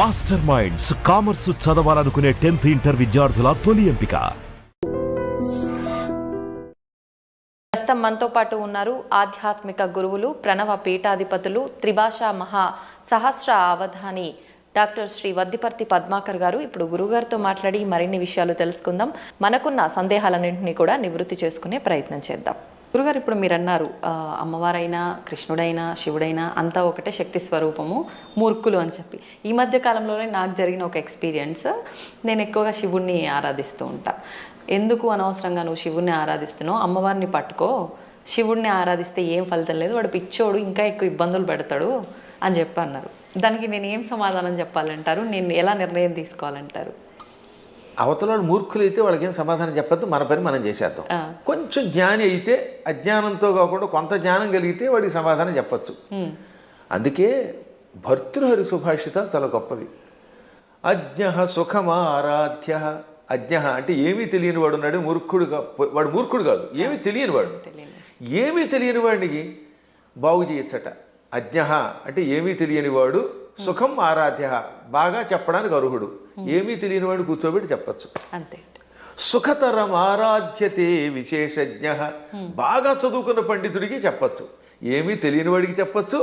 Master minds commerce చదవాలనుకునే 10th inter విద్యార్థుల తొలి ఎంపిక. ప్రస్తుతం మనతో పాటు ఉన్నారు ఆధ్యాత్మిక గురువులు, ప్రణవ పీఠాధిపతులు, త్రిభాషా మహా సహస్ర అవధాని డాక్టర్ శ్రీ వద్దిపర్తి పద్మాకర్ గారు. ఇప్పుడు గురుగారితో మాట్లాడి మరిన్ని విషయాలు తెలుసుకుందాం. మనకున్న సందేహాలన్నింటినీ కూడా నివృత్తి చేసుకునే ప్రయత్నం చేద్దాం. గురుగారు, ఇప్పుడు మీరు అన్నారు అమ్మవారైనా కృష్ణుడైనా శివుడైనా అంతా ఒకటే శక్తి స్వరూపము, మూర్ఖులు అని చెప్పి. ఈ మధ్య కాలంలోనే నాకు జరిగిన ఒక ఎక్స్పీరియన్స్, నేను ఎక్కువగా శివుణ్ణి ఆరాధిస్తూ ఉంటా. ఎందుకు అనవసరంగా నువ్వు శివుణ్ణి ఆరాధిస్తున్నావు, అమ్మవారిని పట్టుకో, శివుణ్ణి ఆరాధిస్తే ఏం ఫలితం లేదు, వాడు పిచ్చోడు, ఇంకా ఎక్కువ ఇబ్బందులు పెడతాడు అని చెప్పి అన్నారు. దానికి నేను ఏం సమాధానం చెప్పాలంటారు? నేను ఎలా నిర్ణయం తీసుకోవాలంటారు? అవతల మూర్ఖులు అయితే వాళ్ళకి ఏం సమాధానం చెప్పద్దు, మన పని మనం చేసేద్దాం. కొంచెం జ్ఞాని అయితే అజ్ఞానంతో కాకుండా కొంత జ్ఞానం కలిగితే వాడికి సమాధానం చెప్పచ్చు. అందుకే భర్తృహరి సుభాషితాలు చాలా గొప్పవి. అజ్ఞ సుఖమారాధ్య. అజ్ఞ అంటే ఏమీ తెలియని వాడు ఉన్నాడు, మూర్ఖుడుగా. వాడు మూర్ఖుడు కాదు, ఏమీ తెలియని వాడు. ఏమీ తెలియని వాడికి బాగు చేయొచ్చట. అజ్ఞ అంటే ఏమీ తెలియని వాడు, సుఖం ఆరాధ్య బాగా చెప్పడానికి అర్హుడు. ఏమీ తెలియని వాడు కూర్చోబెట్టి చెప్పచ్చు. అంతే. సుఖతరం ఆరాధ్యతే విశేషజ్ఞ. బాగా చదువుకున్న పండితుడికి చెప్పచ్చు, ఏమీ తెలియని వాడికి చెప్పచ్చు,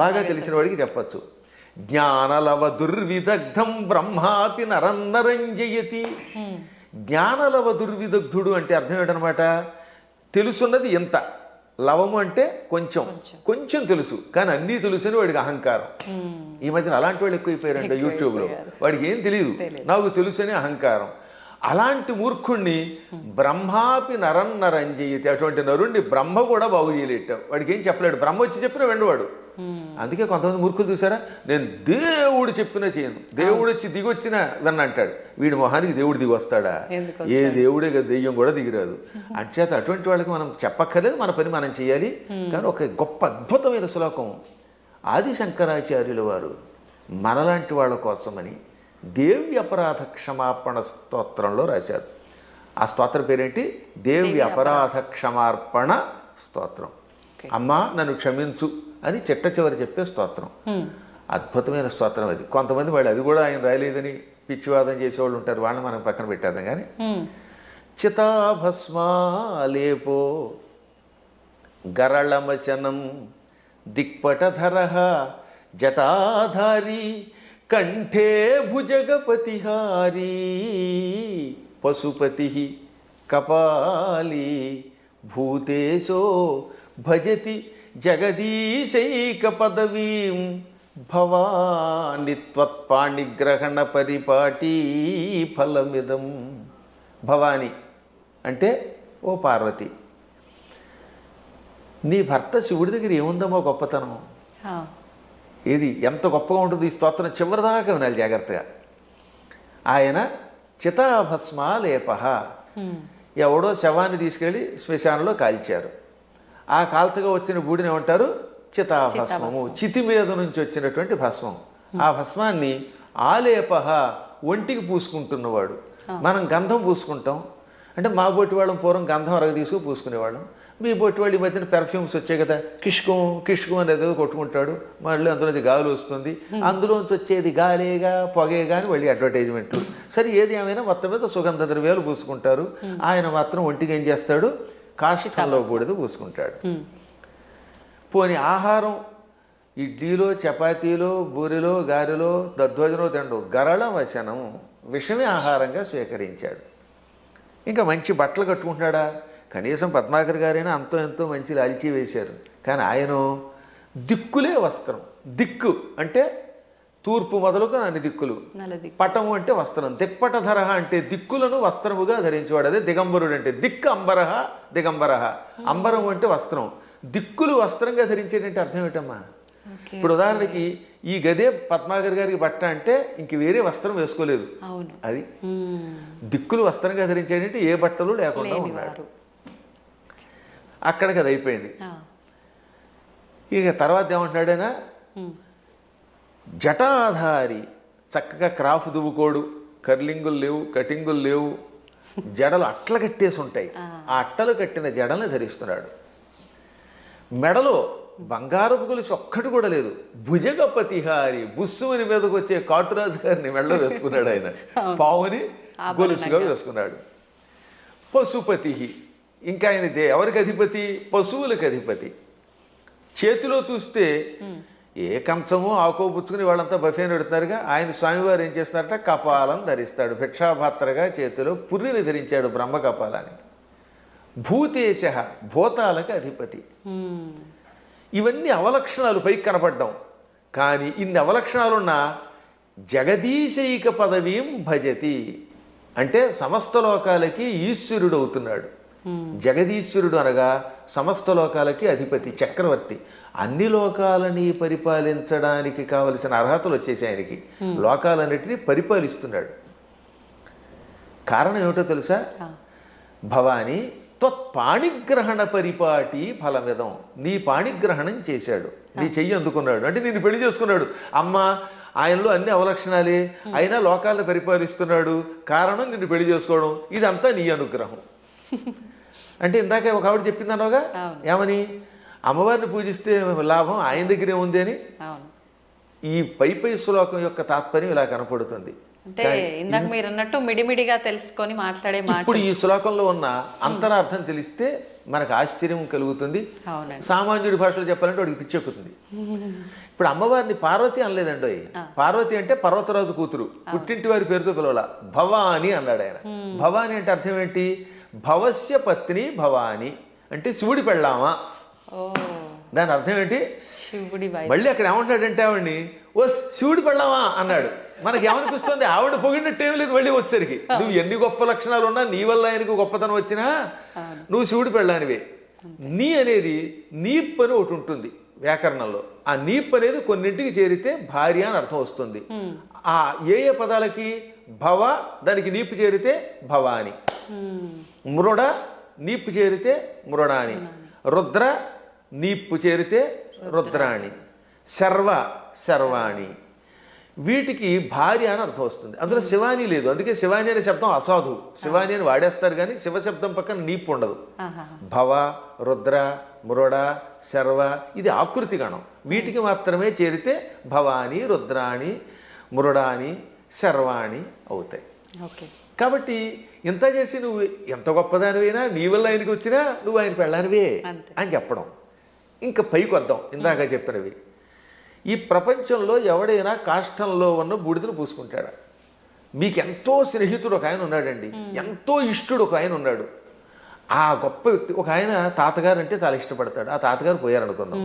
బాగా తెలిసిన వాడికి చెప్పచ్చు. జ్ఞానలవ దుర్విదగ్ధం బ్రహ్మాపి నరన్నరంజయతి. జ్ఞానలవ దుర్విదగ్ధుడు అంటే అర్థం ఏంటనమాట? తెలుసున్నది ఎంత, లవము అంటే కొంచెం, కొంచెం తెలుసు కానీ అన్నీ తెలుసని వాడికి అహంకారం. ఈ మధ్యన అలాంటి వాళ్ళు ఎక్కువైపోయారంట యూట్యూబ్లో. వాడికి ఏం తెలియదు, నాకు తెలుసని అహంకారం. అలాంటి మూర్ఖుణ్ణి బ్రహ్మాపి నరన్నరంజయతి. అటువంటి నరుణ్ణి బ్రహ్మ కూడా బాగు చేయలేట. వాడికి ఏం చెప్పలేడు, బ్రహ్మ వచ్చి చెప్పినా వెండవాడు. అందుకే కొంతమంది మూర్ఖులు చూసారా, నేను దేవుడు చెప్పినా చేయను, దేవుడు వచ్చి దిగొచ్చినా విన్నంటాడు. వీడి మొహానికి దేవుడు దిగి వస్తాడా? ఏ దేవుడే కదా, దెయ్యం కూడా దిగిరాదు. అంచేత అటువంటి వాళ్ళకి మనం చెప్పక్కర్లేదు, మన పని మనం చేయాలి. కానీ ఒక గొప్ప అద్భుతమైన శ్లోకం ఆది శంకరాచార్యుల వారు మనలాంటి వాళ్ళ కోసమని దేవి అపరాధ క్షమాపణ స్తోత్రంలో రాశారు. ఆ స్తోత్రం పేరేంటి? దేవి అపరాధ క్షమార్పణ స్తోత్రం. అమ్మా నన్ను క్షమించు అని చిట్ట చివరి చెప్పే స్తోత్రం. అద్భుతమైన స్తోత్రం అది. కొంతమంది వాళ్ళు అది కూడా ఆయన రాయలేదని పిచ్చివాదం చేసేవాళ్ళు ఉంటారు, వాళ్ళని మనం పక్కన పెట్టేద్దాం. కానీ చితాభస్మాలేపో గరళమశనం దిక్పటధర జటాధారి కంఠే భుజగపతిహారీ పశుపతి కపాలీ భూతేశో భజతి జగదీశైక పదవీం భవాని త్వత్పాణిగ్రహణ పరిపాటీ ఫలమిదం. భవాని అంటే ఓ పార్వతి, నీ భర్త శివుడి దగ్గర ఏముందమ్మో గొప్పతనం. ఏది ఎంత గొప్పగా ఉంటుంది ఈ స్తోత్రం, చివరిదాకా వినాలి జాగ్రత్తగా. ఆయన చితాభస్మాలేప. ఎవడో శవాన్ని తీసుకెళ్ళి శ్మశానంలో కాల్చారు. ఆ కాల్చగా వచ్చిన బూడిని ఏమంటారు? చితాభస్మము. చితి మీద నుంచి వచ్చినటువంటి భస్మం. ఆ భస్మాన్ని ఆలేప, ఒంటికి పూసుకుంటున్నవాడు. మనం గంధం పూసుకుంటాం అంటే, మా బొట్టి వాళ్ళం పూర్వం గంధం అరగ తీసుకు పూసుకునేవాళ్ళం. మీ బొట్టి వాళ్ళు ఈ మధ్యన పెర్ఫ్యూమ్స్ వచ్చాయి కదా, కిష్కం కిష్కం అనేది ఏదో కొట్టుకుంటాడు, మళ్ళీ అందులోంచి గాలి వస్తుంది, అందులోంచి వచ్చేది గాలేగా పొగే కానీ మళ్ళీ అడ్వర్టైజ్మెంట్లు. సరే ఏది ఏమైనా మొత్తం మీద సుగంధ ద్రవ్యాలు పూసుకుంటారు. ఆయన మాత్రం ఒంటికి ఏం చేస్తాడు? కాష్టంలో బూడిద పూసుకుంటాడు. పోని ఆహారం ఇడ్లీలో చపాతీలో బూరిలో గారెలో దద్దోజనో తిండు గరళ వశనం, విషమే ఆహారంగా స్వీకరించాడు. ఇంకా మంచి బట్టలు కట్టుకుంటున్నాడా? కనీసం పద్మాకర్ గారైనా అంతో ఎంతో మంచి లాల్చీ వేశారు. కానీ ఆయన దిక్కులే వస్త్రం. దిక్కు అంటే తూర్పు మొదలుగా అన్ని దిక్కులు. పటము అంటే వస్త్రం. దిక్పటధర అంటే దిక్కులను వస్త్రముగా ధరించేవాడు. అదే దిగంబరుడు అంటే. దిక్కు అంబరహ దిగంబరహ. అంబరం అంటే వస్త్రం, దిక్కులు వస్త్రంగా ధరించేటంటే అర్థం ఏంటమ్మా? ఇప్పుడు ఉదాహరణకి ఈ గదే పద్మాకర్ గారికి బట్ట అంటే ఇంక వేరే వస్త్రం వేసుకోలేదు. అది దిక్కులు వస్త్రంగా ధరించేటంటే ఏ బట్టలు లేకుండా ఉన్నాడు. అక్కడికి అది అయిపోయింది. ఇక తర్వాత ఏమంటున్నాడైనా, జటాధారి. చక్కగా క్రాఫ్ దువ్వుకోడు, కర్లింగులు లేవు, కటింగులు లేవు, జడలు అట్ల కట్టేసి ఉంటాయి. ఆ అట్టలు కట్టిన జడల్ని ధరిస్తున్నాడు. మెడలో బంగారపు గొలుసు ఒక్కటి కూడా లేదు. భుజగపతిహారి బుస్సుమని మీదకి వచ్చే కాటురాజు గారిని మెళ్ళ వేసుకున్నాడు ఆయన. పావుని గొలుసుగా వేసుకున్నాడు. పశుపతి, ఇంకా ఆయన ఎవరికి అధిపతి? పశువులకు అధిపతి. చేతిలో చూస్తే ఏ కంచమో ఆకో పుచ్చుకుని వాళ్ళంతా బఫేని పెడుతున్నారుగా, ఆయన స్వామివారు ఏం చేస్తున్నారట? కపాలం ధరిస్తాడు. భిక్షాపాత్రగా చేతిలో పుర్రిని ధరించాడు, బ్రహ్మ కపాలాన్ని. భూతేశ, భూతాలకు అధిపతి. ఇవన్నీ అవలక్షణాలు పైకి కనపడ్డాం. కానీ ఇన్ని అవలక్షణాలున్నా జగదీశైక పదవీం భజతి అంటే సమస్త లోకాలకి ఈశ్వరుడు అవుతున్నాడు. జగదీశ్వరుడు అనగా సమస్త లోకాలకి అధిపతి, చక్రవర్తి. అన్ని లోకాలని పరిపాలించడానికి కావలసిన అర్హతలు వచ్చేసి ఆయనకి. లోకాలన్నిటినీ పరిపాలిస్తున్నాడు. కారణం ఏమిటో తెలుసా? భవాని త్వత్పాణిగ్రహణ పరిపాటి ఫలమిదం. నీ పాణిగ్రహణం చేశాడు, నీ చెయ్యి అందుకున్నాడు, అంటే నిన్ను పెళ్లి చేసుకున్నాడు. అమ్మ ఆయనలో అన్ని అవలక్షణాలే, అయినా లోకాలను పరిపాలిస్తున్నాడు. కారణం నిన్ను పెళ్లి చేసుకోవడం. ఇదంతా నీ అనుగ్రహం. అంటే ఇందాక ఒక ఆవిడ చెప్పిందనోగా, ఏమని? అమ్మవారిని పూజిస్తే లాభం ఆయన దగ్గరే ఉంది అని. ఈ పై శ్లోకం యొక్క తాత్పర్యం ఇలా కనపడుతుంది. అంటే ఇందాక మీరు అన్నట్టు మిడిమిడిగా తెలుసుకొని మాట్లాడే మాట. ఇప్పుడు ఈ శ్లోకంలో ఉన్న అంతరార్థం తెలిస్తే మనకు ఆశ్చర్యం కలుగుతుంది. సామాన్యుడి భాషలో చెప్పాలంటే వాడికి పిచ్చెక్కుతుంది. ఇప్పుడు అమ్మవారిని పార్వతి అనలేదండి. పార్వతి అంటే పర్వతరాజు కూతురు, పుట్టింటి వారి పేరుతో పిలవాల. భవాని అన్నాడు ఆయన. భవాని అంటే అర్థం ఏంటి? భవస్య పత్ని భవాని అంటే శివుడి పెళ్ళామా. దాని అర్థం ఏంటి? మళ్ళీ అక్కడ ఏమంటాడంటే ఆవిడ్ని ఓ శివుడి పెళ్ళామా అన్నాడు. మనకి ఏమనిపిస్తుంది? ఆవిడ పొగిడినట్టేం లేదు. మళ్ళీ వచ్చేసరికి నువ్వు ఎన్ని గొప్ప లక్షణాలు ఉన్నా, నీ వల్ల ఆయనకు గొప్పతనం వచ్చినా నువ్వు శివుడి పెళ్ళానివే. నీ అనేది నీప్ అని ఒకటి ఉంటుంది వ్యాకరణంలో. ఆ నీప్ అనేది కొన్నింటికి చేరితే భార్య అని అర్థం వస్తుంది. ఆ ఏ పదాలకి? భవ దానికి నీపు చేరితే భవాని, మృడ నీపు చేరితే మృడాని, రుద్ర నీపు చేరితే రుద్రాణి, శర్వ శర్వాణి. వీటికి భార్య అని అర్థం వస్తుంది. అందులో శివాని లేదు. అందుకే శివాని అనే శబ్దం అసాధు. శివాని అని వాడేస్తారు కానీ శివ శబ్దం పక్కన నీపు ఉండదు. భవ, రుద్ర, మృడ, శర్వ ఇది ఆకృతి గణం. వీటికి మాత్రమే చేరితే భవాని, రుద్రాణి, మృడాని, శర్వాణి అవుతాయి. కాబట్టి ఇంత చేసి నువ్వు ఎంత గొప్పదానివైనా, నీ వల్ల ఆయనకి వచ్చినా నువ్వు ఆయన పెళ్ళానివే అని చెప్పడం. ఇంకా పైకి వద్దాం. ఇందాక చెప్పినవి, ఈ ప్రపంచంలో ఎవడైనా కాష్టంలో ఉన్న బూడిదను పూసుకుంటాడా? మీకు ఎంతో స్నేహితుడు ఒక ఆయన ఉన్నాడండి, ఎంతో ఇష్టుడు ఒక ఆయన ఉన్నాడు. ఆ గొప్ప వ్యక్తి ఒక ఆయన తాతగారు అంటే చాలా ఇష్టపడతాడు. ఆ తాతగారు పోయారనుకుందాం.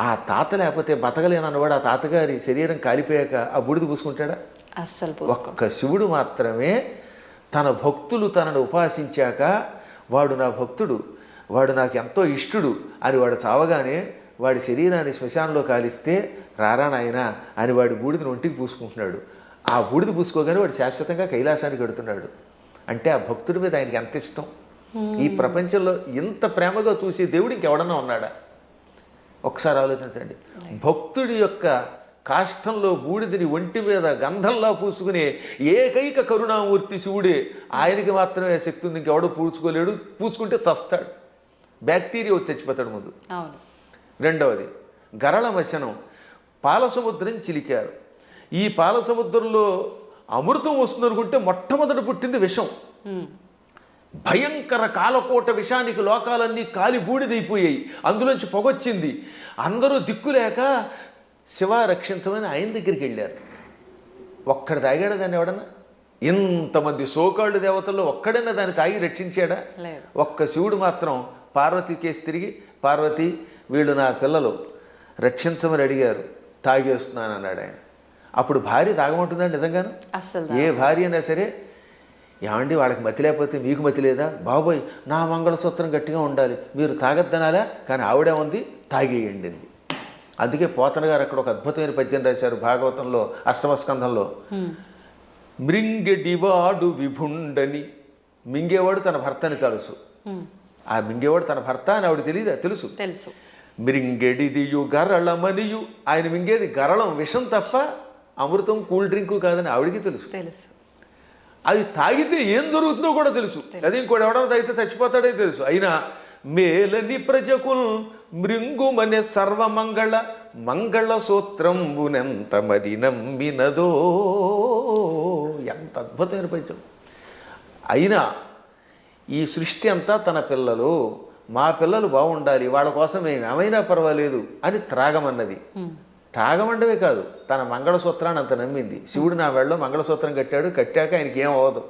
ఆ తాత లేకపోతే బతకలేనన్నవాడు ఆ తాతగారి శరీరం కాలిపోయాక ఆ బూడిద పూసుకుంటాడా? అస్సలు. ఒక్క శివుడు మాత్రమే తన భక్తులు తనను ఉపాసించాక వాడు నా భక్తుడు, వాడు నాకు ఎంతో ఇష్టుడు అని వాడు చావగానే వాడి శరీరాన్ని శ్మశానంలో కాలిస్తే రారా నాయనా అని వాడి బూడిదని ఒంటికి పూసుకుంటున్నాడు. ఆ బూడిద పూసుకోగానే వాడు శాశ్వతంగా కైలాసానికి వెడుతున్నాడు. అంటే ఆ భక్తుడి మీద ఆయనకి ఎంత ఇష్టం. ఈ ప్రపంచంలో ఇంత ప్రేమగా చూసే దేవుడు ఇంకెవడన్నా ఉన్నాడా? ఒకసారి ఆలోచించండి. భక్తుడి యొక్క కాష్టంలో బూడిదని ఒంటి మీద గంధంలా పూసుకునే ఏకైక కరుణామూర్తి శివుడే. ఆయనకి మాత్రమే శక్తి ఉంది, ఇంకెవడో పూసుకోలేడు. పూసుకుంటే చస్తాడు, బ్యాక్టీరియా వచ్చి చచ్చిపోతాడు ముందు. రెండవది గరళమశనం, పాల సముద్రం చిలికారు. ఈ పాల సముద్రంలో అమృతం వస్తుందనుకుంటే మొట్టమొదట పుట్టింది విషం. భయంకర కాలకోట విషానికి లోకాలన్నీ కాలి బూడిదైపోయాయి. అందులోంచి పొగొచ్చింది. అందరూ దిక్కులేక శివ రక్షించమని ఆయన దగ్గరికి వెళ్ళారు. ఒక్కడ తాగాడా దాన్ని ఎవడన్నా? ఇంతమంది సోకాళ్ళు దేవతల్లో ఒక్కడైనా దాన్ని తాగి రక్షించాడా? ఒక్క శివుడు మాత్రం పార్వతి కేసు తిరిగి, పార్వతి వీళ్ళు నా పిల్లలు రక్షించమని అడిగారు, తాగేస్తున్నాను అన్నాడు ఆయన. అప్పుడు భార్య తాగమంటుందండి నిజంగాను? ఏ భార్య అయినా సరే, ఏమండి వాళ్ళకి మతి లేకపోతే మీకు మతి లేదా? బాబోయ్ నా మంగళసూత్రం గట్టిగా ఉండాలి, మీరు తాగద్దనాలా? కానీ ఆవిడే ఉంది, తాగేయండి అంది. అందుకే పోతన గారు అక్కడ ఒక అద్భుతమైన పద్యం రాశారు భాగవతంలో అష్టమస్కంధంలో. మృంగెడివాడు విభుండని, మింగేవాడు తన భర్తని తెలుసు. ఆ మింగేవాడు తన భర్త అని ఆవిడ తెలియదా? తెలుసు. మృంగెడిదియు గరళమనియు, ఆయన మింగేది గరళం విషం తప్ప అమృతం కూల్ డ్రింకు కాదని ఆవిడికి తెలుసు. అది తాగితే ఏం జరుగుతుందో కూడా తెలుసు. అది ఇంకోటి ఎవడన్నా తాగితే చచ్చిపోతాడే తెలుసు. అయినా మేలని ప్రజకుల్ మృంగుమనే సర్వమంగళ మంగళ సూత్రంబునెంత మది నమ్మినదో. ఎంత అద్భుతమైన పద్యం. అయినా ఈ సృష్టి అంతా తన పిల్లలు, మా పిల్లలు బాగుండాలి, వాళ్ళ కోసం మేము ఏమైనా పర్వాలేదు అని త్రాగమన్నది. తాగమండవే కాదు, తన మంగళసూత్రాన్ని అంత నమ్మింది. శివుడు నా మెడలో మంగళసూత్రం కట్టాడు, కట్టాక ఆయనకి ఏం అవ్వదు,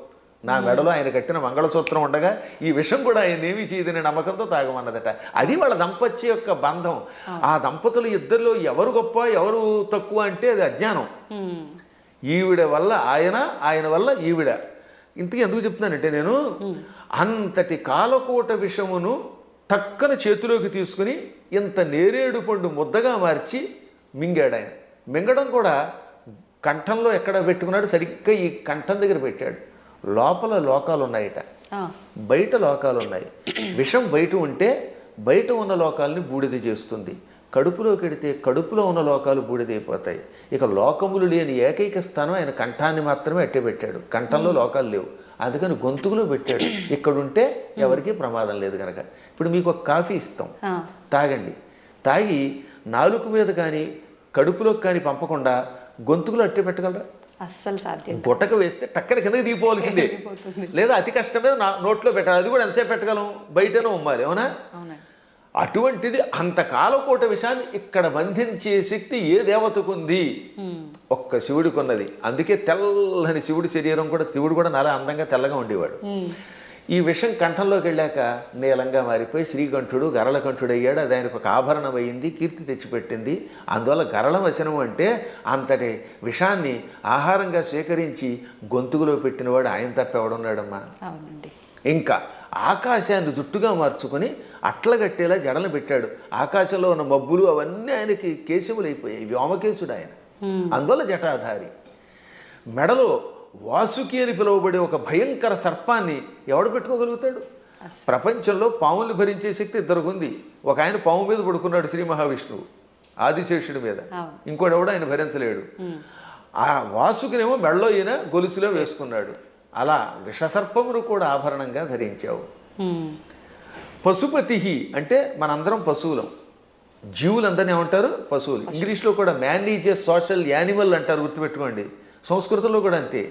నా మెడలో ఆయన కట్టిన మంగళసూత్రం ఉండగా ఈ విషం కూడా ఆయన ఏమీ చేయదనే నమ్మకంతో తాగమన్నదట. అది వాళ్ళ దంపత్య యొక్క బంధం. ఆ దంపతులు ఇద్దరిలో ఎవరు గొప్ప ఎవరు తక్కువ అంటే అది అజ్ఞానం. ఈవిడ వల్ల ఆయన, ఆయన వల్ల ఈవిడ. ఇంతకీ ఎందుకు చెప్తున్నానంటే, నేను అంతటి కాలకూట విషమును టక్కన చేతిలోకి తీసుకుని ఇంత నేరేడు పండు ముద్దగా మార్చి మింగాడు. ఆయన మింగడం కూడా కంఠంలో ఎక్కడ పెట్టుకున్నాడు, సరిగ్గా ఈ కంఠం దగ్గర పెట్టాడు. లోపల లోకాలు ఉన్నాయట, బయట లోకాలు ఉన్నాయి. విషం బయట ఉంటే బయట ఉన్న లోకాలని బూడిద చేస్తుంది, కడుపులో కెడితే కడుపులో ఉన్న లోకాలు బూడిదైపోతాయి. ఇక లోకములు లేని ఏకైక స్థానం ఆయన కంఠాన్ని మాత్రమే అట్టే పెట్టాడు. కంఠంలో లోకాలు లేవు, అందుకని గొంతుకులో పెట్టాడు. ఇక్కడుంటే ఎవరికీ ప్రమాదం లేదు కనుక. ఇప్పుడు మీకు ఒక కాఫీ ఇస్తాం, తాగండి. తాగి నాలుక మీద కానీ కడుపులోకి కానీ పంపకుండా గొంతుకులో అట్టే పెట్టగలరా? అస్సలు సాధ్యం. గుట్టక వేస్తే టక్కన కిందకి దిగిపోవాల్సిందే, లేదా అతి కష్టం మీద నోట్లో పెట్టాలి. అది కూడా ఎంతసేపు పెట్టగలం, బయటనే ఉమ్మాలి, అవునా? అటువంటిది అంత కాలకోట విషయాన్ని ఇక్కడ బంధించే శక్తి ఏ దేవతకుంది? ఒక్క శివుడికి ఉన్నది. అందుకే తెల్లని శివుడి శరీరం కూడా, శివుడు కూడా చాలా అందంగా తెల్లగా ఉండేవాడు. ఈ విషం కంఠంలోకి వెళ్ళాక నీలంగా మారిపోయి శ్రీకంఠుడు గరళకంఠుడు అయ్యాడు. అది ఆయనకు ఒక ఆభరణం అయింది, కీర్తి తెచ్చిపెట్టింది. అందువల్ల గరళ వచనం అంటే అంతటి విషాన్ని ఆహారంగా స్వీకరించి గొంతుకులో పెట్టినవాడు ఆయన తప్ప ఎవడున్నాడమ్మా? ఇంకా ఆకాశాన్ని జుట్టుగా మార్చుకొని అట్లగట్టేలా జడలు పెట్టాడు. ఆకాశంలో ఉన్న మబ్బులు అవన్నీ ఆయనకి కేశములైపోయాయి. వ్యోమకేశుడు ఆయన, అందువల్ల జటాధారి. మెడలో వాసుకి అని పిలువబడే ఒక భయంకర సర్పాన్ని ఎవడు పెట్టుకోగలుగుతాడు? ప్రపంచంలో పాములు భరించే శక్తి ఇద్దరికి ఉంది. ఒక ఆయన పాము మీద పడుకున్నాడు, శ్రీ మహావిష్ణువు ఆదిశేషుడి మీద. ఇంకోటి ఎవడు ఆయన భరించలేడు. ఆ వాసుకినేమో మెడలో ఈయన గొలుసులో వేసుకున్నాడు. అలా విషసర్పమును కూడా ఆభరణంగా ధరించావు. పశుపతి అంటే మనందరం పశువులం. జీవులందరినీ ఏమంటారు? పశువులు. ఇంగ్లీష్లో కూడా man is a social animal అంటారు, గుర్తుపెట్టుకోండి. సంస్కృతంలో కూడా అంతే.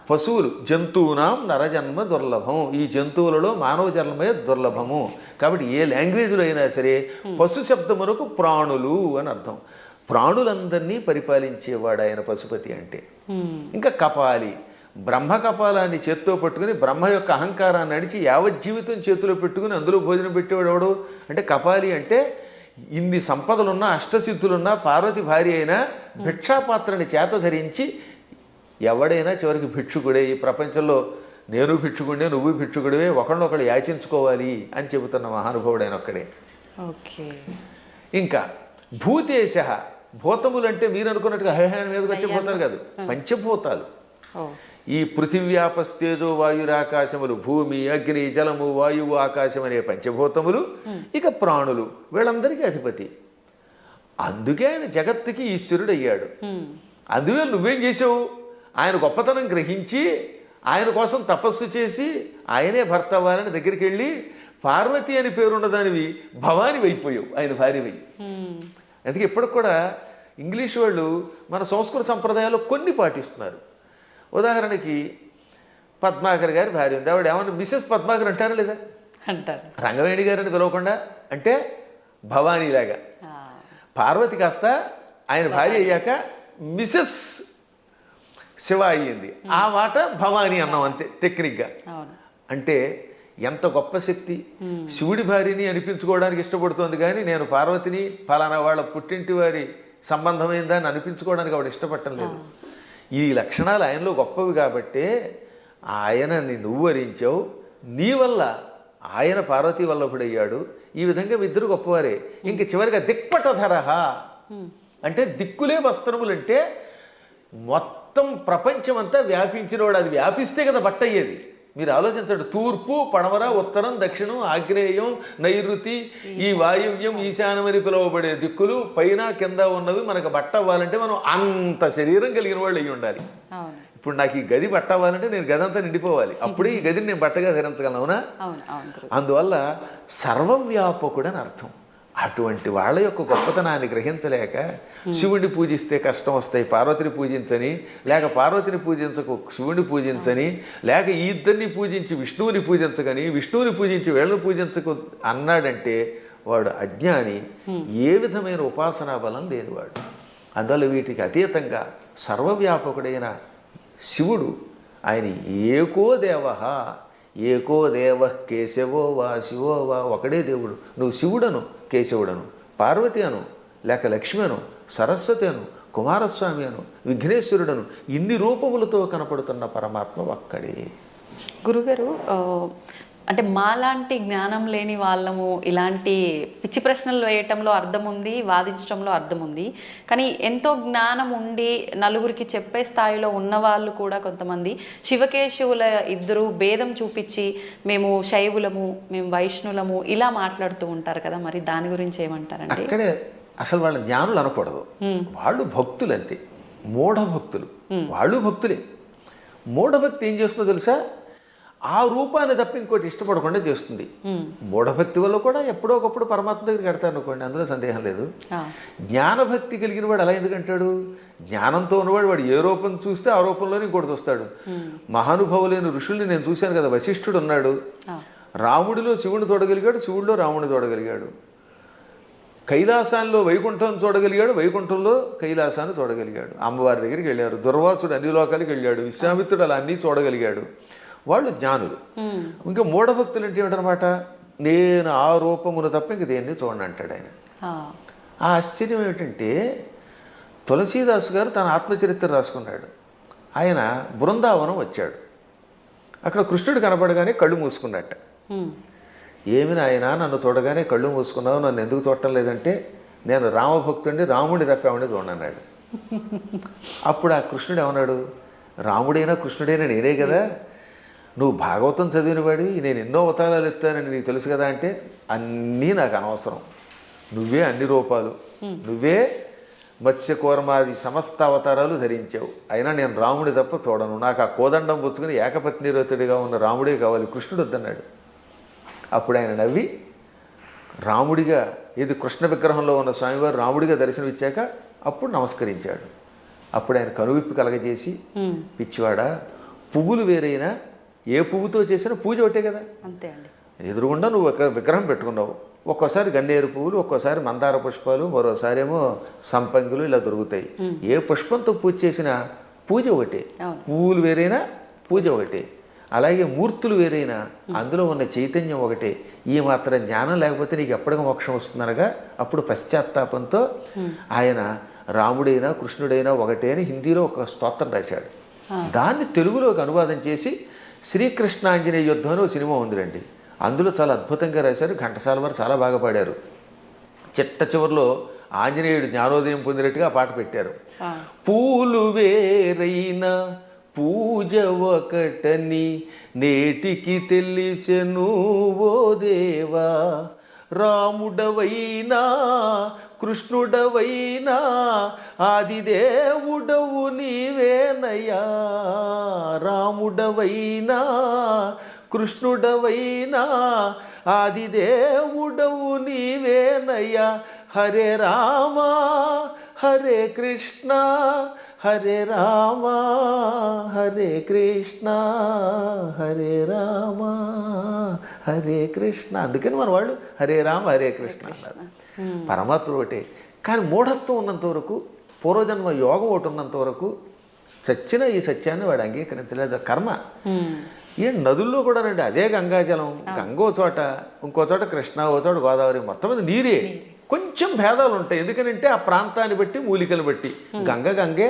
పశువులు జంతువునాం నరజన్మ దుర్లభం. ఈ జంతువులలో మానవ జన్మే దుర్లభము. కాబట్టి ఏ లాంగ్వేజ్లో అయినా సరే పశు శబ్దమునకు ప్రాణులు అని అర్థం. ప్రాణులందరినీ పరిపాలించేవాడు ఆయన పశుపతి అంటే. ఇంకా కపాలి, బ్రహ్మ కపాలాన్ని చేత్తో పట్టుకుని బ్రహ్మ యొక్క అహంకారాన్ని అడిచి యావజ్జీవితం చేతిలో పెట్టుకుని అందులో భోజనం పెట్టేవాడు ఎవడు అంటే కపాలి. అంటే ఇన్ని సంపదలున్నా అష్టసిద్ధులున్నా పార్వతి భార్య అయినా భిక్షాపాత్రని చేత ధరించి ఎవడైనా చివరికి భిక్షుకుడే. ఈ ప్రపంచంలో నేను భిక్షుకుడే, నువ్వు భిక్షుకుడివే, ఒకళ్ళొకళ్ళు యాచించుకోవాలి అని చెబుతున్న మహానుభావుడైన ఒక్కడే. ఇంకా భూతేశ, భూతములు అంటే మీరు అనుకున్నట్టుగా హైహాన్ మీదకి వచ్చే భూతాలు కాదు, పంచభూతాలు. ఈ పృథివ్యాపస్తేజో వాయురాకాశములు, భూమి అగ్ని జలము వాయువు ఆకాశం అనే పంచభూతములు, ఇక ప్రాణులు, వీళ్ళందరికీ అధిపతి. అందుకే ఆయన జగత్తుకి ఈశ్వరుడు అయ్యాడు. అందువల్ల నువ్వేం చేసావు? ఆయన గొప్పతనం గ్రహించి ఆయన కోసం తపస్సు చేసి ఆయనే భర్త అవ్వాలని దగ్గరికి వెళ్ళి పార్వతి అని పేరున్నదానివి భవాని అయిపోయావు, ఆయన భార్యవి. అందుకే ఇప్పటికి కూడా ఇంగ్లీష్ వాళ్ళు మన సంస్కృత సంప్రదాయాల్లో కొన్ని పాటిస్తున్నారు. ఉదాహరణకి పద్మాకర్ గారి భార్య ఉంది, ఆవిడ ఏమన్నా మిసెస్ పద్మాకర్ అంటారా లేదా? అంటారు. రంగవేణి గారిని పిలవకుండా అంటే భవానీలాగా. పార్వతి కాస్త ఆయన భార్య అయ్యాక మిసెస్ శివ అయ్యింది. ఆ మాట భవానీ అన్నాం అంతే టెక్నిక్గా. అంటే ఎంత గొప్ప శక్తి! శివుడి భార్యని అనిపించుకోవడానికి ఇష్టపడుతోంది కానీ నేను పార్వతిని ఫలానా వాళ్ళ పుట్టింటి వారి సంబంధమైందని అనిపించుకోవడానికి ఆవిడ ఇష్టపడటం లేదు. ఈ లక్షణాలు ఆయనలో గొప్పవి కాబట్టే ఆయనని నువ్వు వరించావు. నీ వల్ల ఆయన పార్వతీ వల్లభుడయ్యాడు. ఈ విధంగా ఇద్దరు గొప్పవారే. ఇంక చివరిగా దిక్పటధరహ అంటే దిక్కులే వస్త్రములంటే మొత్తం ప్రపంచమంతా వ్యాపించినవాడు. అది వ్యాపిస్తే కదా బట్ట అయ్యేది. మీరు ఆలోచించండి, తూర్పు పడమర ఉత్తరం దక్షిణం ఆగ్నేయం నైరుతి ఈ వాయువ్యం ఈశాన్యం అని పిలువబడే దిక్కులు పైన కింద ఉన్నవి మనకు బట్ట అవ్వాలంటే మనం అంత శరీరం కలిగిన వాళ్ళు అయ్యి ఉండాలి. ఇప్పుడు నాకు ఈ గది బట్ట అవ్వాలంటే నేను గది అంతా నిండిపోవాలి, అప్పుడే ఈ గదిని నేను బట్టగా ధరించగలను, అవునా? అందువల్ల సర్వవ్యాపకుడు అని అర్థం. అటువంటి వాళ్ళ యొక్క గొప్పతనాన్ని గ్రహించలేక శివుడిని పూజిస్తే కష్టం వస్తాయి పార్వతిని పూజించని, లేక పార్వతిని పూజించకు శివుడిని పూజించని, లేక ఈ ఇద్దరిని పూజించి విష్ణువుని పూజించగని, విష్ణువుని పూజించి వీళ్ళని పూజించకు అన్నాడంటే వాడు అజ్ఞాని, ఏ విధమైన ఉపాసనా బలం లేనివాడు. అందువల్ల వీటికి అతీతంగా సర్వవ్యాపకుడైన శివుడు ఆయన ఏకో దేవ, ఏకో దేవ కేశవో వా శివో వా, ఒకడే దేవుడు. నువ్వు శివుడను, కేశవుడను, పార్వతి అను, లేక లక్ష్మి అను, సరస్వతి అను, కుమారస్వామి అను, విఘ్నేశ్వరుడను, ఇన్ని రూపములతో కనపడుతున్న పరమాత్మ ఒక్కడే. గురుగారు, అంటే మాలాంటి జ్ఞానం లేని వాళ్ళము ఇలాంటి పిచ్చి ప్రశ్నలు వేయటంలో అర్థం ఉంది, వాదించడంలో అర్థం ఉంది. కానీ ఎంతో జ్ఞానం ఉండి నలుగురికి చెప్పే స్థాయిలో ఉన్నవాళ్ళు కూడా కొంతమంది శివకేశవుల ఇద్దరు భేదం చూపించి మేము శైవులము, మేము వైష్ణులము ఇలా మాట్లాడుతూ ఉంటారు కదా, మరి దాని గురించి ఏమంటారండి? అక్కడే అసలు వాళ్ళ జ్ఞానులు అనకూడదు, వాళ్ళు భక్తులు అంతే, మూఢభక్తులు. వాళ్ళు భక్తులే. మూఢభక్తి ఏం చేస్తుందో తెలుసా? ఆ రూపాన్ని తప్ప ఇంకోటి ఇష్టపడకుండా చేస్తుంది. మూఢభక్తి వల్ల కూడా ఎప్పుడో ఒకప్పుడు పరమాత్మ దగ్గరికి కడతారు అనుకోండి, అందులో సందేహం లేదు. జ్ఞానభక్తి కలిగిన వాడు అలా ఎందుకంటాడు? జ్ఞానంతో ఉన్నవాడు వాడు ఏ రూపం చూస్తే ఆ రూపంలోనే ఇంకోటి వస్తాడు. మహానుభావులైన ఋషుల్ని నేను చూశాను కదా, వశిష్ఠుడు ఉన్నాడు, రాముడిలో శివుని చూడగలిగాడు, శివుడిలో రాముడిని చూడగలిగాడు. కైలాసాల్లో వైకుంఠం చూడగలిగాడు, వైకుంఠంలో కైలాసాన్ని చూడగలిగాడు. అమ్మవారి దగ్గరికి వెళ్ళారు. దుర్వాసుడు అన్ని లోకాలకి వెళ్ళాడు. విశ్వామిత్రుడు అలా అన్నీ చూడగలిగాడు. వాళ్ళు జ్ఞానులు. ఇంకా మూఢభక్తులు అంటే ఏమిటనమాట? నేను ఆ రూపమును తప్ప ఇంక దేన్ని చూడండి అంటాడు ఆయన. ఆ ఆశ్చర్యం ఏమిటంటే తులసీదాస్ గారు తన ఆత్మచరిత్ర రాసుకున్నాడు. ఆయన బృందావనం వచ్చాడు. అక్కడ కృష్ణుడు కనపడగానే కళ్ళు మూసుకున్నట్ట. ఏమి నాయన నన్ను చూడగానే కళ్ళు మూసుకున్నావు, నన్ను ఎందుకు చూడటం లేదంటే నేను రామభక్తుడిని, రాముడి తప్పేవాడిని చూడన్నాడు. అప్పుడు ఆ కృష్ణుడు ఏమన్నాడు? రాముడైనా కృష్ణుడైనా నేనే కదా, నువ్వు భాగవతం చదివిన వాడివి, నేను ఎన్నో అవతారాలు ఎత్తానని నీకు తెలుసు కదా అంటే అన్నీ నాకు అనవసరం, నువ్వే అన్ని రూపాలు, నువ్వే మత్స్యకూర్మాది సమస్త అవతారాలు ధరించావు, అయినా నేను రాముడి తప్ప చూడను, నాకు ఆ కోదండం పుచ్చుకుని ఏకపత్నిరతుడిగా ఉన్న రాముడే కావాలి, కృష్ణుడు వద్దన్నాడు. అప్పుడు ఆయన నవ్వి రాముడిగా, ఇది కృష్ణ విగ్రహంలో ఉన్న స్వామివారు రాముడిగా దర్శనమిచ్చాక అప్పుడు నమస్కరించాడు. అప్పుడు ఆయన కనువిప్పు కలగజేసి, పిచ్చివాడా, పువ్వులు వేరైనా ఏ పువ్వుతో చేసినా పూజ ఒకటే కదా, అంతే అండి. ఎదురుగుండా నువ్వు ఒక విగ్రహం పెట్టుకున్నావు, ఒక్కోసారి గన్నేరు పువ్వులు, ఒక్కోసారి మందార పుష్పాలు, మరోసారి ఏమో సంపంగులు ఇలా దొరుకుతాయి. ఏ పుష్పంతో పూజ చేసినా పూజ ఒకటే, పువ్వులు వేరైనా పూజ ఒకటే. అలాగే మూర్తులు వేరైనా అందులో ఉన్న చైతన్యం ఒకటే. ఈ మాత్రం జ్ఞానం లేకపోతే నీకు ఎప్పటికీ మోక్షం వస్తుందనగా అప్పుడు పశ్చాత్తాపంతో ఆయన రాముడైనా కృష్ణుడైనా ఒకటే అని హిందీలో ఒక స్తోత్రం రాశాడు. దాన్ని తెలుగులోకి అనువాదం చేసి శ్రీకృష్ణాంజనేయ యుద్ధం అని ఒక సినిమా ఉందిరండి, అందులో చాలా అద్భుతంగా రాశారు. ఘంటసాల వారు చాలా బాగా పాడారు. చిట్ట చివరిలో ఆంజనేయుడు జ్ఞానోదయం పొందినట్టుగా ఆ పాట పెట్టారు. పూలు వేరైనా పూజ ఒకటని నేటికి తెలిసెను ఓ దేవా, రాముడవైనా కృష్ణుడవైనా ఆదిదేవుడవు నీవేనయ్యా, రాముడవైనా కృష్ణుడవైనా ఆదిదేవుడవు నీవేనయ్యా, హరే రామ హరే కృష్ణ హరే రామ హరే కృష్ణ హరే రామ హరే కృష్ణ. అందుకని మన వాళ్ళు హరే రామ హరే కృష్ణ అన్నారు. పరమాత్ముడు ఒకటే. కానీ మూఢత్వం ఉన్నంత వరకు, పూర్వజన్మ యోగం ఒకటి ఉన్నంత వరకు చచ్చిన ఈ సత్యాన్ని వాడు అంగీకరించలేదు. కర్మ. ఏ నదుల్లో కూడా రండి, అదే గంగాజలం, గంగ ఓ చోట, ఇంకో చోట కృష్ణ, ఓ చోట గోదావరి, మొత్తం మీద నీరే. కొంచెం భేదాలు ఉంటాయి, ఎందుకంటే ఆ ప్రాంతాన్ని బట్టి మూలికలు బట్టి. గంగ గంగే,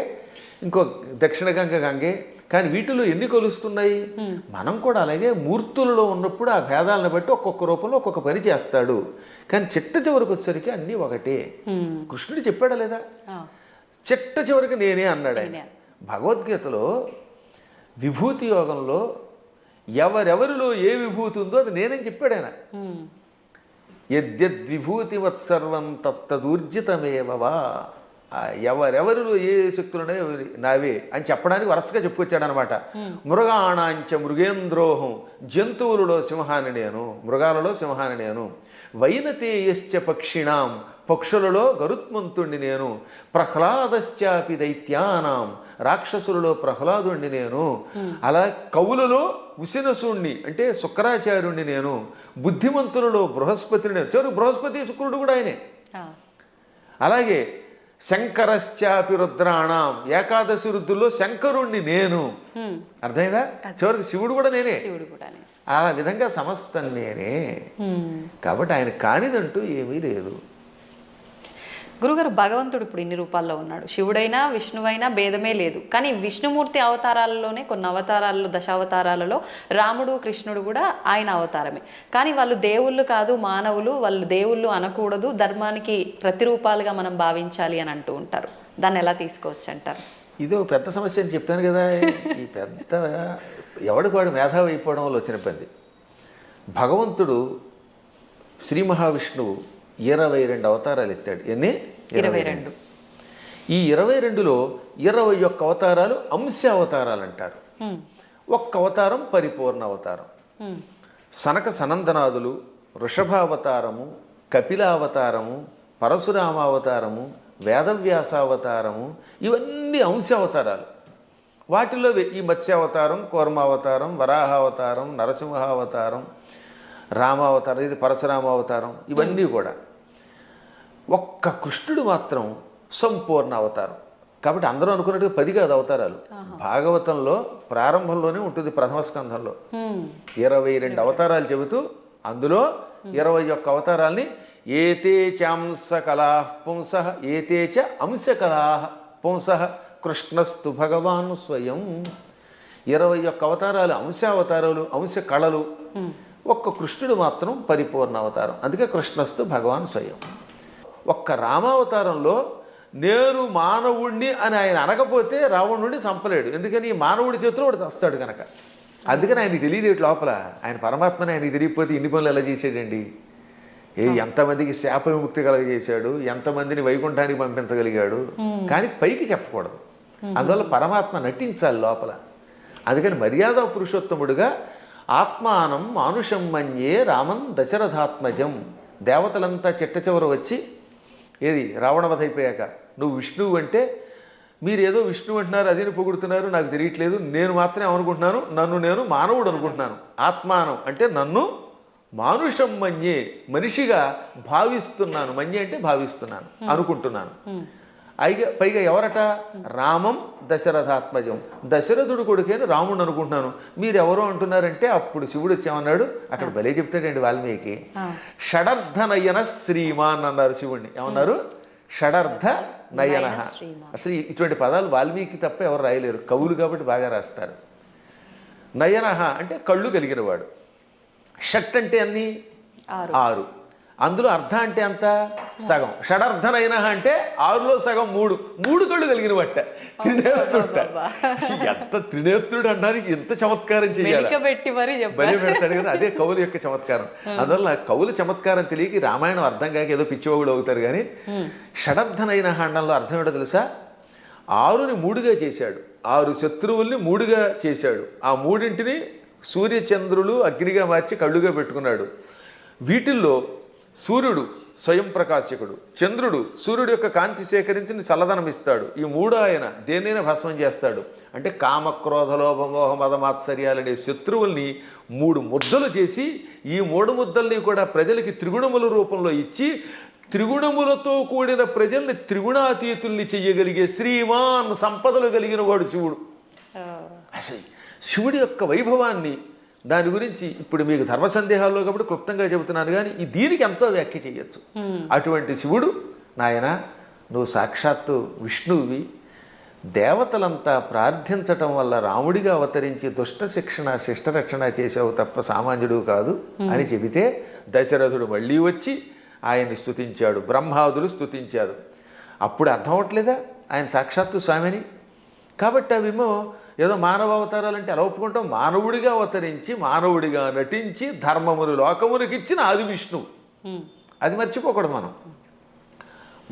ఇంకో దక్షిణ గంగ గంగే, కానీ వీటిలో ఎన్ని కొలుస్తున్నాయి? మనం కూడా అలాగే మూర్తులలో ఉన్నప్పుడు ఆ భేదాలను బట్టి ఒక్కొక్క రూపంలో ఒక్కొక్క పని చేస్తాడు. కానీ చిట్ట చివరికి వచ్చేసరికి అన్నీ ఒకటే. కృష్ణుడు చెప్పాడా లేదా? చిట్ట చివరికి నేనే అన్నాడు ఆయన. భగవద్గీతలో విభూతి యోగంలో ఎవరెవరిలో ఏ విభూతి ఉందో అది నేనేం చెప్పాడు ఆయన. యద్యద్విభూతివత్సర్వం తత్తదూర్జితమేవవా, ఎవరెవరిలో ఏ శక్తులు ఉన్నాయో నావే అని చెప్పడానికి వరుసగా చెప్పుకొచ్చాడు అనమాట. మృగాణాంచ మృగేంద్రోహం, జంతువులలో సింహాన్ని నేను, మృగాలలో సింహాన్ని నేను, వైనతేయశ్చ పక్షిణాం, పక్షులలో గరుత్మంతుణ్ణి నేను, ప్రహ్లాదశ్చాపి దైత్యానాం, రాక్షసులలో ప్రహ్లాదుణ్ణి నేను, అలా కవులలో ఉసినసుణ్ణి అంటే శుక్రాచార్యుణ్ణి నేను, బుద్ధిమంతులలో బృహస్పతిని నేను. చివరికి బృహస్పతి శుక్రుడు కూడా ఆయనే. అలాగే శంకరశ్చాపి రుద్రాణం, ఏకాదశి రుద్రుల్లో శంకరుణ్ణి నేను. అర్థమైందా? చివరికి శివుడు కూడా నేనే. ఆ విధంగా సమస్తం నేనే. కాబట్టి ఆయన కానిదంటూ ఏమీ లేదు. గురుగారు, భగవంతుడు ఇప్పుడు ఇన్ని రూపాల్లో ఉన్నాడు. శివుడైనా విష్ణువైనా భేదమే లేదు. కానీ విష్ణుమూర్తి అవతారాలలోనే కొన్ని అవతారాలలో, దశావతారాలలో రాముడు కృష్ణుడు కూడా ఆయన అవతారమే. కానీ వాళ్ళు దేవుళ్ళు కాదు, మానవులు. వాళ్ళు దేవుళ్ళు అనకూడదు, ధర్మానికి ప్రతిరూపాలుగా మనం భావించాలి అని అంటూ ఉంటారు. దాన్ని ఎలా తీసుకోవచ్చు అంటారు? ఇది ఒక పెద్ద సమస్య అని చెప్పాను కదా. ఈ పెద్ద ఎవడికి వాడు మేధావి అయిపోవడం వల్ల వచ్చిన పని. భగవంతుడు శ్రీ మహావిష్ణువు 22 అవతారాలు ఎత్తాడు. ఎన్ని? 22. ఈ 22లో 21 అవతారాలు అంశ అవతారాలు అంటారు. ఒక్క అవతారం పరిపూర్ణ అవతారం. సనక సనందనాదులు, వృషభావతారము, కపిలావతారము, పరశురామావతారము, వేదవ్యాసావతారము, ఇవన్నీ అంశ అవతారాలు. వాటిలో ఈ మత్స్యావతారం, కూర్మావతారం, వరాహావతారం, నరసింహావతారం, రామావతారం, ఇది పరశురామావతారం, ఇవన్నీ కూడా. ఒక్క కృష్ణుడు మాత్రం సంపూర్ణ అవతారం. కాబట్టి అందరూ అనుకున్నట్టుగా 10 కాదు అవతారాలు. భాగవతంలో ప్రారంభంలోనే ఉంటుంది, ప్రథమ స్కంధంలో 22 అవతారాలు చెబుతూ అందులో 21 అవతారాల్ని ఏతే చాంస కళా పుంస ఏతే చ అంశ కళా పుంస కృష్ణస్తు భగవాన్ స్వయం. 21 అవతారాలు అంశావతారాలు, అంశ కళలు. ఒక్క కృష్ణుడు మాత్రం పరిపూర్ణ అవతారం. అందుకే కృష్ణస్తు భగవాన్ స్వయం. ఒక్క రామావతారంలో నేను మానవుణ్ణి అని ఆయన అనకపోతే రావణుడిని చంపలేడు. ఎందుకని మానవుడి చేతిలో వాడు చస్తాడు కనుక. అందుకని ఆయనకి తెలియదు లోపల ఆయన పరమాత్మని. ఆయనకి తెలియకపోతే ఇన్ని పనులు ఎలా చేసాడండి? ఎంతమందికి శాప విముక్తి కలగజేశాడు, ఎంతమందిని వైకుంఠానికి పంపించగలిగాడు. కానీ పైకి చెప్పకూడదు. అందువల్ల పరమాత్మ నటించాలి లోపల. అందుకని మర్యాద పురుషోత్తముడుగా ఆత్మానం మానుషం మన్యే రామం దశరథాత్మజం. దేవతలంతా చిట్ట చివర వచ్చి ఏది రావణవధ అయిపోయాక నువ్వు విష్ణువు అంటే, మీరు ఏదో విష్ణువు అంటున్నారు, అదేని పొగుడుతున్నారు, నాకు తెలియట్లేదు, నేను మాత్రమే అనుకుంటున్నాను, నన్ను నేను మానవుడు అనుకుంటున్నాను. ఆత్మానం అంటే నన్ను మానుషం మన్యే, మనిషిగా భావిస్తున్నాను. మన్యే అంటే భావిస్తున్నాను, అనుకుంటున్నాను. పైగా ఎవరట? రామం దశరథాత్మజం, దశరథుడు కొడుకేని రాముడు అనుకుంటున్నాను. మీరు ఎవరో అంటున్నారంటే అప్పుడు శివుడు వచ్చామన్నాడు. అక్కడ భలే చెప్తాడండి వాల్మీకి. షడర్థ నయన శ్రీమాన్ అన్నారు శివుణ్ణి. ఏమన్నారు? షడర్థ నయన. అసలు ఇటువంటి పదాలు వాల్మీకి తప్ప ఎవరు రాయలేరు, కవులు కాబట్టి బాగా రాస్తారు. నయన అంటే కళ్ళు కలిగినవాడు. షట్ అంటే అన్ని 6, అందులో అర్ధ అంటే అంత సగం. షడర్థనైన అంటే 6లో సగం 3 కళ్ళు కలిగిన బట్ట త్రినేత్రుడ. ఎంత త్రినేత్రుడు అంటానికి ఎంత చమత్కారం చేయాలి, బలి పెడతాడు కదా. అదే కవుల యొక్క చమత్కారం. అందువల్ల కవుల చమత్కారం తెలియక రామాయణం అర్థం కాక ఏదో పిచ్చివాగుడు అవుతారు. కానీ షడర్థనైన అండంలో అర్థం ఏంటో తెలుసా? 6ని 3గా చేశాడు, 6 శత్రువుల్ని 3గా చేశాడు. ఆ 3ంటిని సూర్యచంద్రులు అగ్నిగా మార్చి కళ్ళుగా పెట్టుకున్నాడు. వీటిల్లో సూర్యుడు స్వయం ప్రకాశకుడు, చంద్రుడు సూర్యుడు యొక్క కాంతి సేకరించి చల్లదనం ఇస్తాడు. ఈ 3 ఆయన దేన్నైనా భస్మం చేస్తాడు. అంటే కామక్రోధ లోభ మోహ మద మాత్సర్యాలనే శత్రువుల్ని 3 ముద్దలు చేసి ఈ 3 ముద్దల్ని కూడా ప్రజలకి త్రిగుణముల రూపంలో ఇచ్చి త్రిగుణములతో కూడిన ప్రజల్ని త్రిగుణాతీతుల్ని చెయ్యగలిగే శ్రీమాన్ సంపదలు కలిగిన వాడు శివుడు. అసలు శివుడి యొక్క వైభవాన్ని, దాని గురించి ఇప్పుడు మీకు ధర్మ సందేహాల్లో కాబట్టి క్లుప్తంగా చెబుతున్నాను. కానీ దీనికి ఎంతో వ్యాఖ్య చేయొచ్చు. అటువంటి శివుడు, నాయన నువ్వు సాక్షాత్తు విష్ణువువి, దేవతలంతా ప్రార్థించటం వల్ల రాముడిగా అవతరించి దుష్ట శిక్షణ శిష్టరక్షణ చేసావు తప్ప సామాన్యుడు కాదు అని చెబితే దశరథుడు మళ్ళీ వచ్చి ఆయన్ని స్తుతించాడు, బ్రహ్మాదులు స్తుతించారు. అప్పుడు అర్థం అవట్లేదా ఆయన సాక్షాత్తు స్వామిని? కాబట్టి అవేమో ఏదో మానవ అవతారాలంటే ఎలా ఒప్పుకుంటాం? మానవుడిగా అవతరించి మానవుడిగా నటించి ధర్మమును లోకమునికి ఇచ్చిన ఆది విష్ణువు. అది మర్చిపోకూడదు మనం.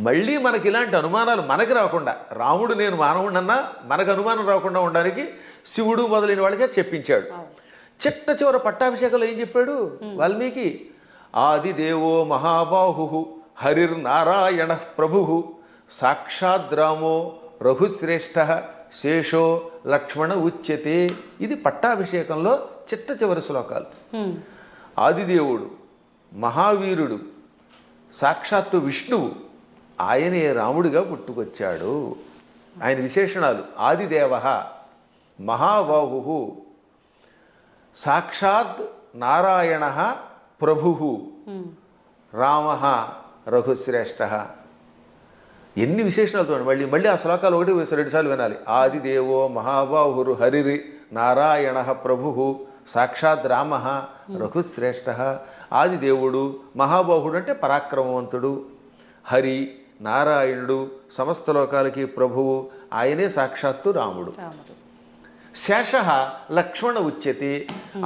మళ్ళీ మనకి ఇలాంటి అనుమానాలు మనకి రాకుండా, రాముడు నేను మానవుడన్నా మనకు అనుమానం రాకుండా ఉండడానికి శివుడు మొదలైన వాళ్ళకే చెప్పించాడు. చిట్ట చివర పట్టాభిషేకంలో ఏం చెప్పాడు వాల్మీకి? ఆదిదేవో మహాబాహు హరిర్నారాయణ ప్రభు సాక్షాద్రామో రఘుశ్రేష్ఠ శేషో లక్ష్మణ ఉచ్యతే. ఇది పట్టాభిషేకంలో చిట్ట చివరి శ్లోకాలు. ఆదిదేవుడు, మహావీరుడు, సాక్షాత్తు విష్ణువు, ఆయనే రాముడిగా పుట్టుకొచ్చాడు. ఆయన విశేషణాలు: ఆదిదేవ, మహాబాహు, సాక్షాత్ నారాయణ ప్రభు, రామ రఘుశ్రేష్ఠ. ఎన్ని విశేషణాలు చూడండి. మళ్ళీ మళ్ళీ ఆ శ్లోకాలు ఒకటి 2 సార్లు వినాలి. ఆదిదేవో మహాబాహురు హరిరి నారాయణ ప్రభు సాక్షాత్ రామ రఘుశ్రేష్ఠ. ఆదిదేవుడు, మహాబాహుడు అంటే పరాక్రమవంతుడు, హరి నారాయణుడు, సమస్త లోకాలకి ప్రభువు, ఆయనే సాక్షాత్తు రాముడు. శేష లక్ష్మణ ఉచ్యతే,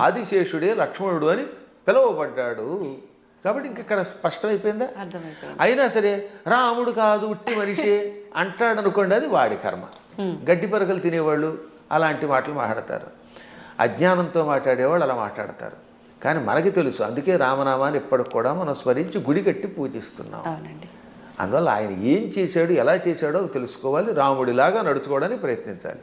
ఆదిశేషుడే లక్ష్మణుడు అని పిలువబడ్డాడు. కాబట్టి ఇంక ఇక్కడ స్పష్టమైపోయిందా? అయినా సరే రాముడు కాదు ఉట్టి మనిషే అంటాడు అనుకోండి, అది వాడి కర్మ. గడ్డి పరకలు తినేవాళ్ళు అలాంటి మాటలు మాట్లాడతారు, అజ్ఞానంతో మాట్లాడేవాళ్ళు అలా మాట్లాడతారు. కానీ మనకి తెలుసు, అందుకే రామనామాన్ని ఇప్పటికి కూడా మనం స్మరించి గుడి కట్టి పూజిస్తున్నాం. అందువల్ల ఆయన ఏం చేశాడు, ఎలా చేశాడో తెలుసుకోవాలి, రాముడిలాగా నడుచుకోవడానికి ప్రయత్నించాలి.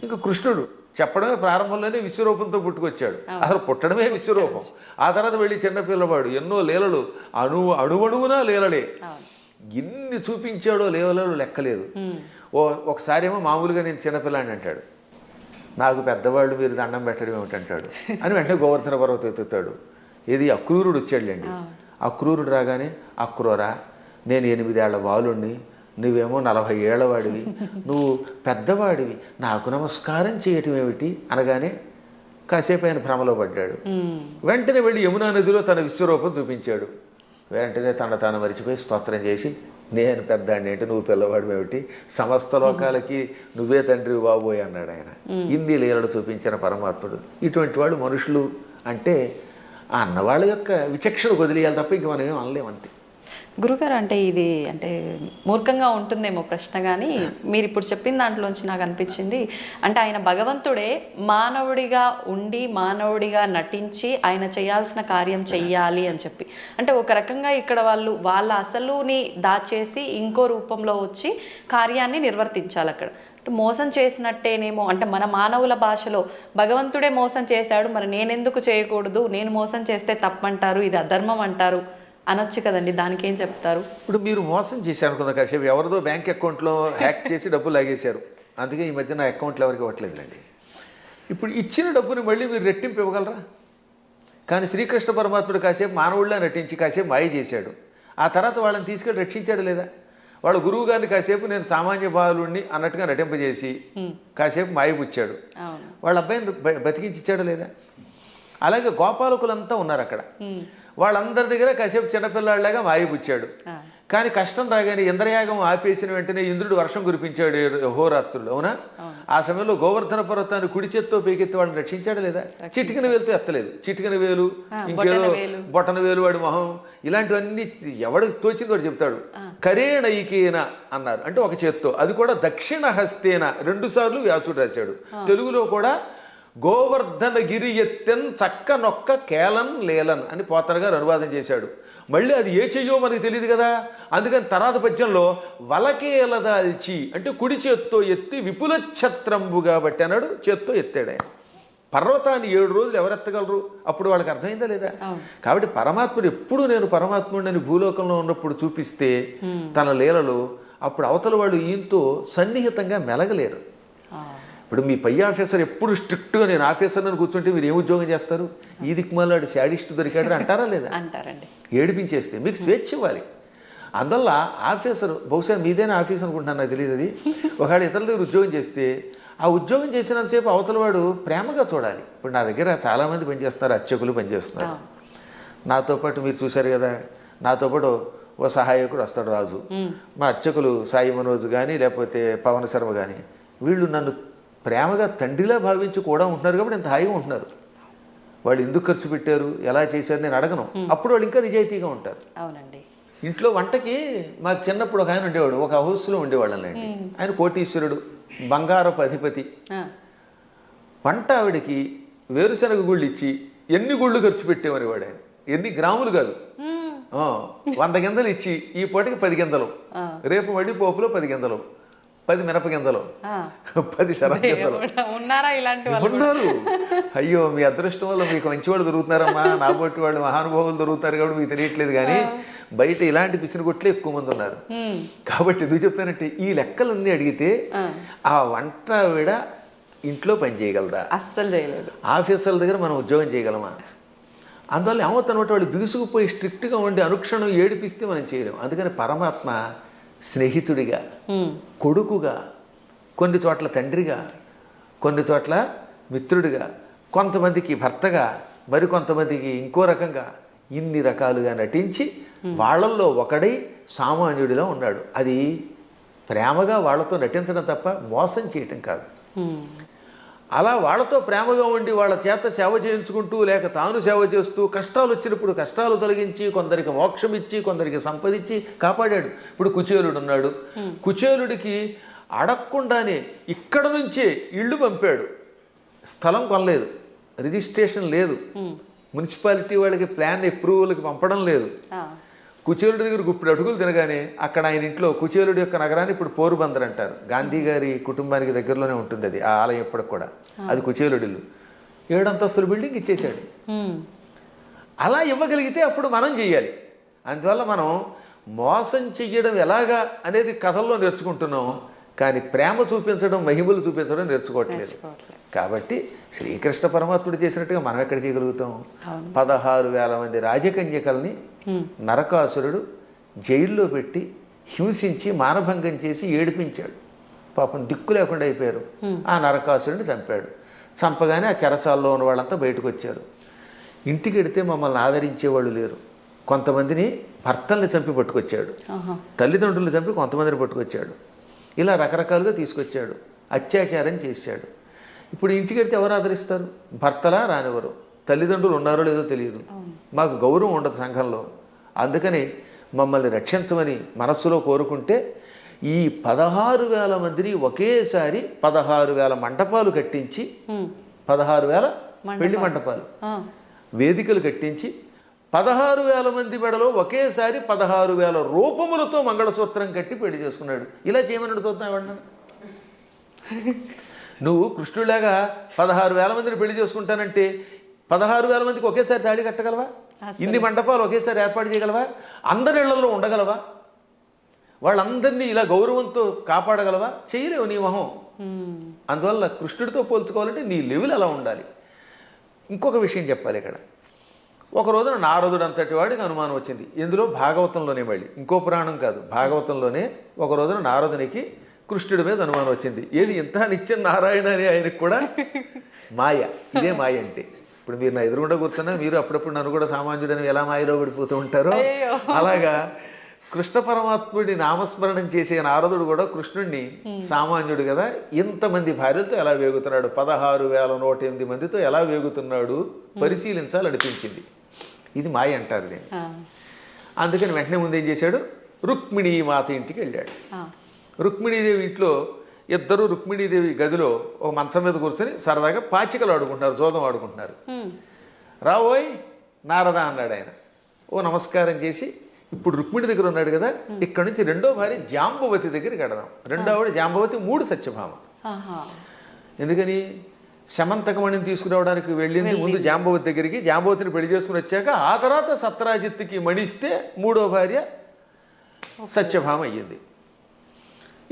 ఇంకా కృష్ణుడు చెప్పడమే ప్రారంభంలోనే విశ్వరూపంతో పుట్టుకొచ్చాడు. అసలు పుట్టడమే విశ్వరూపం. ఆ తర్వాత వెళ్ళి చిన్నపిల్లవాడు ఎన్నో లీలలు, అణువణువునా లీలలే. ఎన్ని చూపించాడో లీలలు లెక్కలేదు. ఒకసారి ఏమో మామూలుగా నేను చిన్నపిల్లాడిని అంటాడు, నాకు పెద్దవాళ్ళు మీరు దండం పెట్టడం ఏమిటంటాడు అని వెంటనే గోవర్ధన పర్వతం ఎత్తుతాడు. ఇది అక్రూరుడు వచ్చాడులేండి. అక్రూరుడు రాగానే, అక్రూరా నేను 8 ఏళ్ల బాలుణ్ణి, నువ్వేమో 40 ఏళ్ల వాడివి, నువ్వు పెద్దవాడివి, నాకు నమస్కారం చేయటం ఏమిటి అనగానే కాసేపు ఆయన భ్రమలో పడ్డాడు. వెంటనే వెళ్ళి యమునా నదిలో తన విశ్వరూపం చూపించాడు. వెంటనే తాను మరిచిపోయి స్తోత్రం చేసి, నేను పెద్దాడిని ఏంటి, నువ్వు పిల్లవాడు ఏమిటి, సమస్త లోకాలకి నువ్వే తండ్రి బాబోయ్ అన్నాడు ఆయన. ఇన్ని లీలలు చూపించిన పరమాత్ముడు. ఇటువంటి వాళ్ళు మనుషులు అంటే ఆ అన్నవాళ్ళ యొక్క విచక్షణ వదిలేయాలి తప్ప ఇంక మనం ఏం అనలేమంతే. గురుగారు, అంటే ఇది అంటే మూర్ఖంగా ఉంటుందేమో ప్రశ్న, కానీ మీరు ఇప్పుడు చెప్పిన దాంట్లోంచి నాకు అనిపించింది, అంటే ఆయన భగవంతుడే మానవుడిగా ఉండి మానవుడిగా నటించి ఆయన చేయాల్సిన కార్యం చెయ్యాలి అని చెప్పి, అంటే ఒక రకంగా ఇక్కడ వాళ్ళ అసలుని దాచేసి ఇంకో రూపంలో వచ్చి కార్యాన్ని నిర్వర్తించాలి. అక్కడ మోసం చేసినట్టేనేమో, అంటే మన మానవుల భాషలో భగవంతుడే మోసం చేశాడు, మరి నేనెందుకు చేయకూడదు, నేను మోసం చేస్తే తప్పంటారు, ఇది అధర్మం అంటారు అనొచ్చు కదండి, దానికి ఏం చెప్తారు? ఇప్పుడు మీరు మోసం చేశారు అనుకుందా, కాసేపు ఎవరిదో బ్యాంక్ అకౌంట్లో హ్యాక్ చేసి డబ్బులు లాగేశారు, అందుకే ఈ మధ్య నా అకౌంట్లో ఎవరికి ఇవ్వట్లేదులేండి. ఇప్పుడు ఇచ్చిన డబ్బుని మళ్ళీ మీరు రెట్టింపు ఇవ్వగలరా? కానీ శ్రీకృష్ణ పరమాత్ముడు కాసేపు మానవుడిలా నటించి కాసేపు మాయ చేశాడు. ఆ తర్వాత వాళ్ళని తీసుకెళ్ళి రక్షించాడు లేదా? వాళ్ళ గురువు గారిని కాసేపు నేను సామాన్య బాలుడిని అన్నట్టుగా నటింపజేసి కాసేపు మాయపుచ్చాడు. వాళ్ళ అబ్బాయిని బతికించాడు లేదా? అలాగే గోపాలకులంతా ఉన్నారు అక్కడ, వాళ్ళందరి దగ్గర కాసేపు చిన్నపిల్లాడిలాగా మాయపుచ్చాడు. కానీ కష్టం రాగానే ఇంద్రయాగం ఆపేసిన వెంటనే ఇంద్రుడు వర్షం కురిపించాడు హోరాత్రులు, అవునా? ఆ సమయంలో గోవర్ధన పర్వతాన్ని కుడి చేత్తో పైకెత్తి వాళ్ళని రక్షించాడు లేదా? చిటికిన వేలుతో ఎత్తలేదు, చిటికిన వేలు, ఇంకేదో బొటన వేలు, వాడి మొహం, ఇలాంటివన్నీ ఎవడికి తోచింది వాడు చెప్తాడు. కరేణైకేన అన్నారు, అంటే ఒక చేత్తో, అది కూడా దక్షిణ హస్తేన 2 సార్లు వ్యాసుడు రాశాడు. తెలుగులో కూడా గోవర్ధన గిరి ఎత్తెన్ చక్క నొక్క కేలన్ లేలన్ అని పోతన గారు అనువాదం చేశాడు. మళ్ళీ అది ఏ చెయ్యో మనకి తెలియదు కదా, అందుకని తర్వాత పద్యంలో వలకేలదాల్చి అంటే కుడి చేత్తో ఎత్తి విపుల ఛత్రంబు కాబట్టి అన్నాడు, చేత్తో ఎత్తాడు ఆయన. పర్వతాన్ని 7 రోజులు ఎవరెత్తగలరు? అప్పుడు వాళ్ళకి అర్థమైందా లేదా? కాబట్టి పరమాత్ముడు ఎప్పుడు నేను పరమాత్ముడిని భూలోకంలో ఉన్నప్పుడు చూపిస్తే తన లీలలు, అప్పుడు అవతల వాళ్ళు ఈయంతో సన్నిహితంగా మెలగలేరు. ఇప్పుడు మీ పై ఆఫీసర్ ఎప్పుడు స్ట్రిక్ట్గా నేను ఆఫీసర్ అని కూర్చుంటే మీరు ఏం ఉద్యోగం చేస్తారు? ఈ దిక్కుమాలాడు శాడిస్ట్ దొరికాడు అంటారా లేదా? అంటారండి. ఏడిపించేస్తే మీకు స్వేచ్ఛ ఇవ్వాలి. అందువల్ల ఆఫీసర్, బహుశా మీదైనా ఆఫీస్ అనుకుంటున్నాను, నాకు తెలియదు అది. ఒకవేళ ఇతరుల దగ్గర ఉద్యోగం చేస్తే ఆ ఉద్యోగం చేసినంతసేపు అవతల వాడు ప్రేమగా చూడాలి. ఇప్పుడు నా దగ్గర చాలామంది పనిచేస్తున్నారు, అర్చకులు పనిచేస్తున్నారు. నాతో పాటు మీరు చూశారు కదా, నాతో పాటు ఓ సహాయకుడు వస్తాడు రాజు. మా అర్చకులు సాయి మనోజ్ కానీ లేకపోతే పవన్ శర్మ కానీ, వీళ్ళు నన్ను ప్రేమగా తండ్రిలా భావించి కూడా ఉంటున్నారు కాబట్టి ఎంత హాయిగా ఉంటున్నారు. వాళ్ళు ఎందుకు ఖర్చు పెట్టారు, ఎలా చేశారు నేను అడగను. అప్పుడు వాళ్ళు ఇంకా నిజాయితీగా ఉంటారు. అవునండి. ఇంట్లో వంటకి మాకు చిన్నప్పుడు ఒక ఆయన ఉండేవాడు, ఒక హౌస్లో ఉండేవాళ్ళండి. ఆయన కోటీశ్వరుడు, బంగారపు అధిపతి. వంట ఆవిడకి వేరుశనగ గుళ్ళు ఇచ్చి ఎన్ని గుళ్ళు ఖర్చు పెట్టేవని వాడు ఆయన. ఎన్ని గ్రాములు కాదు, 100 గింజలు ఇచ్చి ఈ పూటకి 10 గింజలు, రేపు మళ్ళీ పోపులో 10 గింజలు, 10 మినప గింజలు, 10 శనగ గింజలు. ఉన్నారా ఇలాంటి ఉన్నారు. అయ్యో మీ అదృష్టం వల్ల మీకు మంచి వాళ్ళు దొరుకుతున్నారమ్మా, నా బొట్టి వాళ్ళు మహానుభావులు దొరుకుతారు కాబట్టి మీకు తెలియట్లేదు. కానీ బయట ఇలాంటి పిసినగొట్లే ఎక్కువ మంది ఉన్నారు. కాబట్టి ఎందుకు చెప్తానంటే ఈ లెక్కలన్నీ అడిగితే ఆ వంట ఆవిడ ఇంట్లో పని చేయగలదా? అస్సలు చేయలేదు. ఆఫీసర్ల దగ్గర మనం ఉద్యోగం చేయగలమా? అందువల్ల ఏమవుతానమాట వాళ్ళు బిగుసుకుపోయి స్ట్రిక్ట్గా ఉండి అనుక్షణం ఏడిపిస్తే మనం చేయలేం. అందుకని పరమాత్మ స్నేహితుడిగా, కొడుకుగా, కొన్ని చోట్ల తండ్రిగా, కొన్ని చోట్ల మిత్రుడిగా, కొంతమందికి భర్తగా, మరికొంతమందికి ఇంకో రకంగా, ఇన్ని రకాలుగా నటించి వాళ్ళల్లో ఒకడై సామాన్యుడిలో ఉన్నాడు. అది ప్రేమగా వాళ్ళతో నటించడం తప్ప మోసం చేయటం కాదు. అలా వాళ్ళతో ప్రేమగా ఉండి వాళ్ళ చేత సేవ చేయించుకుంటూ లేక తాను సేవ చేస్తూ కష్టాలు వచ్చినప్పుడు కష్టాలు తొలగించి కొందరికి మోక్షం ఇచ్చి కొందరికి సంపదించి కాపాడాడు. ఇప్పుడు కుచేలుడు ఉన్నాడు. కుచేలుడికి అడగకుండానే ఇక్కడ నుంచే ఇళ్ళు పంపాడు. స్థలం కొనలేదు, రిజిస్ట్రేషన్ లేదు, మున్సిపాలిటీ వాళ్ళకి ప్లాన్ అప్రూవల్కి పంపడం లేదు. కుచేలుడి దగ్గర గుప్పుడు అడుగులు తినగానే అక్కడ ఆయన ఇంట్లో కుచేలుడి యొక్క నగరాన్ని ఇప్పుడు పోరుబందర్ అంటారు. గాంధీ గారి కుటుంబానికి దగ్గరలోనే ఉంటుంది అది, ఆ ఆలయం ఎప్పటికి కూడా. అది కుచేలుడి ఇల్లు. 7 అంతస్తుల బిల్డింగ్ ఇచ్చేసాడు. అలా ఇవ్వగలిగితే అప్పుడు మనం చెయ్యాలి. అందువల్ల మనం మోసం చెయ్యడం ఎలాగా అనేది కథల్లో నేర్చుకుంటున్నాం, కానీ ప్రేమ చూపించడం, మహిమలు చూపించడం నేర్చుకోవట్లేదు. కాబట్టి శ్రీకృష్ణ పరమాత్ముడు చేసినట్టుగా మనం ఎక్కడ చేయగలుగుతాం? 16,000 మంది రాజకన్యకల్ని నరకాసురుడు జైల్లో పెట్టి హింసించి మానభంగం చేసి ఏడిపించాడు. పాపం దిక్కు లేకుండా అయిపోయారు. ఆ నరకాసురుడిని చంపాడు. చంపగానే ఆ చెరసాల్లో ఉన్న వాళ్ళంతా బయటకు వచ్చారు. ఇంటికి వెడితే మమ్మల్ని ఆదరించేవాళ్ళు లేరు. కొంతమందిని భర్తల్ని చంపి పట్టుకొచ్చాడు, తల్లిదండ్రులు చంపి కొంతమందిని పట్టుకొచ్చాడు. ఇలా రకరకాలుగా తీసుకొచ్చాడు, అత్యాచారం చేశాడు. ఇప్పుడు ఇంటికి వెళ్తే ఎవరు ఆదరిస్తారు? భర్తలా రానివ్వరు, తల్లిదండ్రులు ఉన్నారో లేదో తెలియదు, మాకు గౌరవం ఉండదు సంఘంలో. అందుకని మమ్మల్ని రక్షించమని మనస్సులో కోరుకుంటే ఈ 16,000 మందిని ఒకేసారి 16,000 మంటపాలు కట్టించి, 16,000 పెళ్లి మంటపాలు, వేదికలు కట్టించి 16,000 మంది మెడలో ఒకేసారి 16,000 రూపములతో మంగళసూత్రం కట్టి పెళ్లి చేసుకున్నాడు. ఇలా చేయమని చూద్దాం. నువ్వు కృష్ణుడిలాగా 16,000 మందిని పెళ్లి చేసుకుంటానంటే 16,000 మందికి ఒకేసారి తాళి కట్టగలవా? ఇన్ని మంటపాలు ఒకేసారి ఏర్పాటు చేయగలవా? అందరి ఇళ్లలో ఉండగలవా? వాళ్ళందరినీ ఇలా గౌరవంతో కాపాడగలవా? చేయలేవు నీ మొహం. అందువల్ల కృష్ణుడితో పోల్చుకోవాలంటే నీ లెవెల్ అలా ఉండాలి. ఇంకొక విషయం చెప్పాలి ఇక్కడ. ఒక రోజున నారదుడు అంతటి వాడికి అనుమానం వచ్చింది. ఇందులో భాగవతంలోనే, మళ్ళీ ఇంకో పురాణం కాదు, భాగవతంలోనే ఒక రోజున నారదునికి కృష్ణుడి మీద అనుమానం వచ్చింది. ఏది ఇంత నిత్యం నారాయణ అని ఆయనకు కూడా మాయ. ఇదే మాయ అంటే. ఇప్పుడు మీరు నా ఎదురుగుండా కూర్చున్నా మీరు అప్పుడప్పుడు నన్ను కూడా సామాన్యుడని ఎలా మాయలో పడిపోతూ ఉంటారో అలాగా కృష్ణ పరమాత్ముడి నామస్మరణం చేసే నారదుడు కూడా కృష్ణుడిని సామాన్యుడు కదా, ఇంతమంది భార్యలతో ఎలా వేగుతున్నాడు, 16,108 మందితో ఎలా వేగుతున్నాడు పరిశీలించాలనిపించింది. ఇది మాయ అంటారు దీన్ని. అందుకని వెంటనే ముందు ఏం చేశాడు? రుక్మిణీ మాత ఇంటికి వెళ్ళాడు. రుక్మిణీదేవి ఇంట్లో ఇద్దరు రుక్మిణీదేవి గదిలో ఒక మంచం మీద కూర్చొని సరదాగా పాచికలు ఆడుకుంటున్నారు, జోదం ఆడుకుంటున్నారు. రావోయ్ నారద అన్నాడు ఆయన. ఓ నమస్కారం చేసి, ఇప్పుడు రుక్మిణి దగ్గర ఉన్నాడు కదా, ఇక్కడ నుంచి రెండో భార్య జాంబవతి దగ్గరికి వెడదాం. రెండో ఆవిడ జాంబవతి, 3 సత్యభామ. ఎందుకని? శమంతకమణిని తీసుకురావడానికి వెళ్ళింది ముందు జాంబవతి దగ్గరికి. జాంబవతిని పెళ్లి చేసుకుని వచ్చాక ఆ తర్వాత సత్రాజిత్తుకి మణిస్తే 3వ భార్య సత్యభామ అయ్యింది.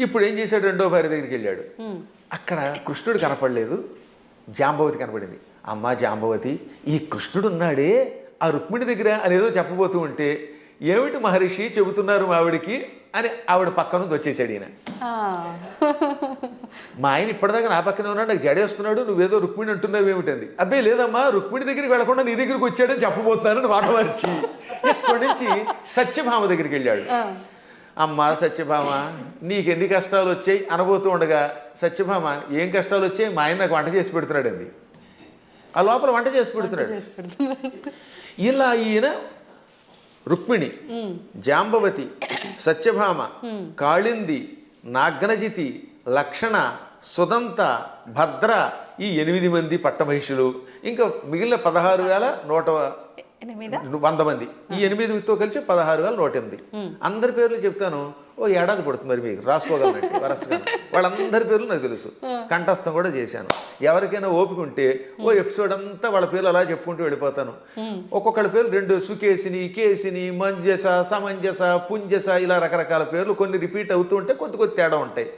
ఇప్పుడు ఏం చేశాడు? రెండో భార్య దగ్గరికి వెళ్ళాడు. అక్కడ కృష్ణుడు కనపడలేదు, జాంబవతి కనపడింది. అమ్మా జాంబవతి, ఈ కృష్ణుడు ఉన్నాడే ఆ రుక్మిణి దగ్గర అనేదో చెప్పబోతూ ఉంటే, ఏమిటి మహర్షి చెబుతున్నారు మా ఆవిడికి అని ఆవిడ పక్క నుంచి వచ్చేసాడు ఈయన. మా ఆయన ఇప్పటిదాకా నా పక్కనే ఉన్నాడు, నాకు జడేస్తున్నాడు, నువ్వేదో రుక్మిణి అంటున్నావు ఏమిటంది. అబ్బాయి లేదమ్మా, రుక్మిణి దగ్గరికి వెళ్లకుండా నీ దగ్గరికి వచ్చాడని చెప్పబోతున్నానని మాట మార్చి ఇక్కడి నుంచి సత్యభామ దగ్గరికి వెళ్ళాడు. అమ్మా సత్యభామ, నీకెన్ని కష్టాలు వచ్చాయి అనబోతూ ఉండగా, సత్యభామ ఏం కష్టాలు వచ్చాయి? మా ఆయన నాకు వంట చేసి పెడుతున్నాడు అంది. ఆ లోపల వంట చేసి పెడుతున్నాడు. ఇలా ఈయన రుక్మిణి, జాంబవతి, సత్యభామ, కాళింది, నాగ్నజితి, లక్షణ, సుదంత, భద్ర, ఈ 8 మంది పట్టమహిషులు, ఇంకా మిగిలిన 16,108 100 మంది. ఈ 8తో కలిసి 16,108. అందరి పేర్లు చెప్తాను, ఓ ఏడాది పడుతుంది మరి మీకు రాసుకోగలనండి వరసగా. వాళ్ళందరి పేర్లు నాకు తెలుసు, కంఠస్థం కూడా చేశాను. ఎవరికైనా ఓపిక ఉంటే ఓ ఎపిసోడ్ అంతా వాళ్ళ పేర్లు అలా చెప్పుకుంటూ వెళ్ళిపోతాను. ఒక్కొక్కళ్ళ పేర్లు 2 సుకేసిని, కేసిని, మంజస, సమంజస, పుంజస, ఇలా రకరకాల పేర్లు కొన్ని రిపీట్ అవుతూ ఉంటే కొద్ది తేడా ఉంటాయి.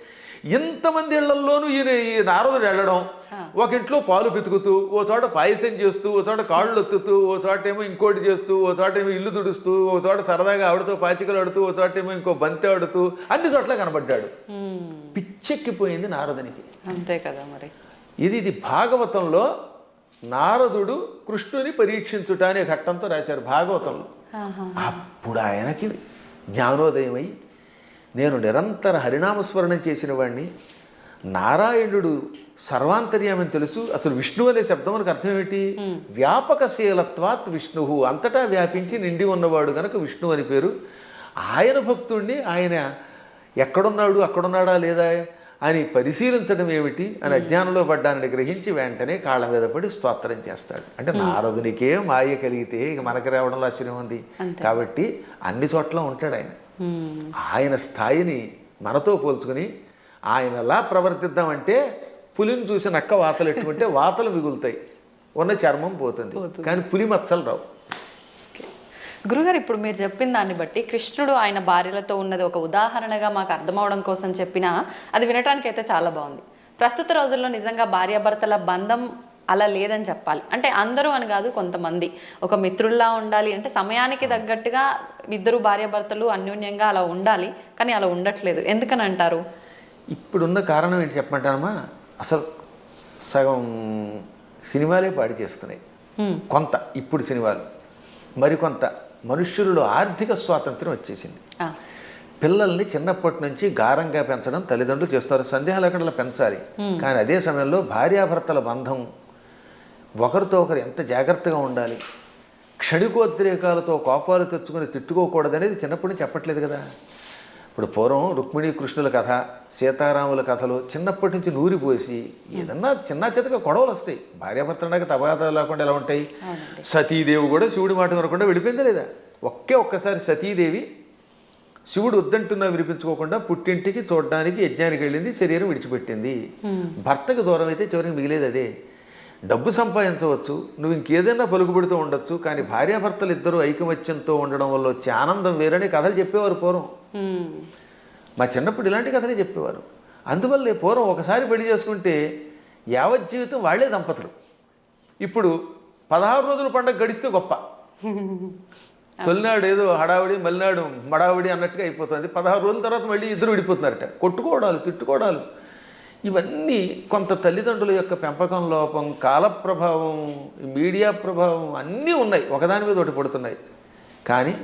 ఇంతమంది ఇళ్లల్లోనూ ఈ నారదుడు వెళ్ళడం, ఒక ఇంట్లో పాలు పితుకుతూ, ఓ చోట పాయసం చేస్తూ, ఓ చోట కాళ్ళు ఒత్తుతూ, ఓ చోట ఏమో ఇంకోటి చేస్తూ, ఓ చోట ఏమో ఇల్లు తుడుస్తూ, ఓ చోట సరదాగా ఆడుతూ పాచికలు ఆడుతూ, ఓ చోట ఏమో ఇంకో బంతి ఆడుతూ, అన్ని చోట్ల కనబడ్డాడు. పిచ్చెక్కిపోయింది నారదునికి. అంతే కదా మరి. ఇది భాగవతంలో నారదుడు కృష్ణుని పరీక్షించుట అనే ఘట్టంతో రాశారు భాగవతంలో. అప్పుడు ఆయనకి జ్ఞానోదయమై, నేను నిరంతర హరినామస్మరణం చేసిన వాడిని, నారాయణుడు సర్వాంతర్యామని తెలుసు. అసలు విష్ణు అనే శబ్దం మనకు అర్థం ఏంటి? వ్యాపకశీలత్వాత్ విష్ణు, అంతటా వ్యాపించి నిండి ఉన్నవాడు గనక విష్ణు అని పేరు. ఆయన భక్తుడిని ఆయన ఎక్కడున్నాడు, అక్కడున్నాడా లేదా అని పరిశీలించడం ఏమిటి అని అజ్ఞానంలో పడ్డానని గ్రహించి వెంటనే కాళ్ళ మీద పడి స్తోత్రం చేస్తాడు. అంటే నారదునికే మాయ కలిగితే ఇక మనకి రావడంలో ఆశ్చర్యం ఉంది. కాబట్టి అన్ని చోట్ల ఉంటాడు ఆయన. ఆయన స్థాయిని మనతో పోల్చుకుని ఆయన ఎలా ప్రవర్తిద్దామంటే, పులిని చూసి నక్క వాతలు ఎట్టుకుంటే వాతలు మిగులుతాయి, ఉన్న చర్మం పోతుంది, కానీ పులి మచ్చలు రావు. గురుగారు, ఇప్పుడు మీరు చెప్పిన దాన్ని బట్టి కృష్ణుడు ఆయన భార్యలతో ఉన్నది ఒక ఉదాహరణగా మాకు అర్థమవడం కోసం చెప్పినా అది వినటానికి అయితే చాలా బాగుంది. ప్రస్తుత రోజుల్లో నిజంగా భార్యాభర్తల బంధం అలా లేదని చెప్పాలి. అంటే అందరూ అని కాదు, కొంతమంది ఒక మిత్రుల్లా ఉండాలి, అంటే సమయానికి తగ్గట్టుగా ఇద్దరు భార్యాభర్తలు అన్యోన్యంగా అలా ఉండాలి, కానీ అలా ఉండట్లేదు. ఎందుకని అంటారు? ఇప్పుడున్న కారణం ఏంటి చెప్పమంటానమ్మా? అసలు సగం సినిమాలే పాడి చేస్తున్నాయి కొంత, ఇప్పుడు సినిమాలు మరికొంత. మనుష్యులలో ఆర్థిక స్వాతంత్రం వచ్చేసింది. పిల్లల్ని చిన్నప్పటి నుంచి గారంగా పెంచడం తల్లిదండ్రులు చేస్తారు, సందేహాలు అక్కడ పెంచాలి. కానీ అదే సమయంలో భార్యాభర్తల బంధం ఒకరితో ఒకరు ఎంత జాగ్రత్తగా ఉండాలి, క్షణికోద్రేకాలతో కోపాలు తెచ్చుకొని తిట్టుకోకూడదనేది చిన్నప్పటి నుంచి చెప్పట్లేదు కదా. ఇప్పుడు పూర్వం రుక్మిణీ కృష్ణుల కథ, సీతారాముల కథలు చిన్నప్పటి నుంచి నూరిపోసి ఏదన్నా చిన్న చితక గొడవలు వస్తాయి. భార్యాభర్తలకు తగాదాలు లేకుండా ఎలా ఉంటాయి? సతీదేవి కూడా శివుడి మాట వినకుండా వెళ్ళిపోయిందా లేదా? ఒక్కసారి సతీదేవి శివుడు వద్దంటున్నా వినిపించుకోకుండా పుట్టింటికి చూడడానికి యజ్ఞానికి వెళ్ళింది, శరీరం విడిచిపెట్టింది. భర్తకు దూరం అయితే చివరికి మిగిలేదు అదే. డబ్బు సంపాదించవచ్చు, నువ్వు ఇంకేదైనా పలుకుబడితో ఉండొచ్చు, కానీ భార్యాభర్తలు ఇద్దరు ఐకమత్యంతో ఉండడం వల్ల వచ్చే ఆనందం వేరని కథలు చెప్పేవారు పూర్వం. మా చిన్నప్పుడు ఇలాంటి కథలే చెప్పేవారు. అందువల్లే పూర్వం ఒకసారి పెళ్లి చేసుకుంటే యావత్ జీవితం వాళ్లే దంపతులు. ఇప్పుడు 16 రోజుల పండుగ గడిస్తే గొప్ప, తొలినాడు ఏదో హడావిడి, మలినాడు మడావిడి అన్నట్టుగా అయిపోతుంది. 16 రోజుల తర్వాత మళ్ళీ ఇద్దరు విడిపోతున్నారట. కొట్టుకోవడాలు, తిట్టుకోవడాలు, ఇవన్నీ కొంత తల్లిదండ్రుల యొక్క పెంపకం లోపం, కాల ప్రభావం, మీడియా ప్రభావం అన్నీ ఉన్నాయి, ఒకదాని మీద ఒకటి పడుతున్నాయి. కానీ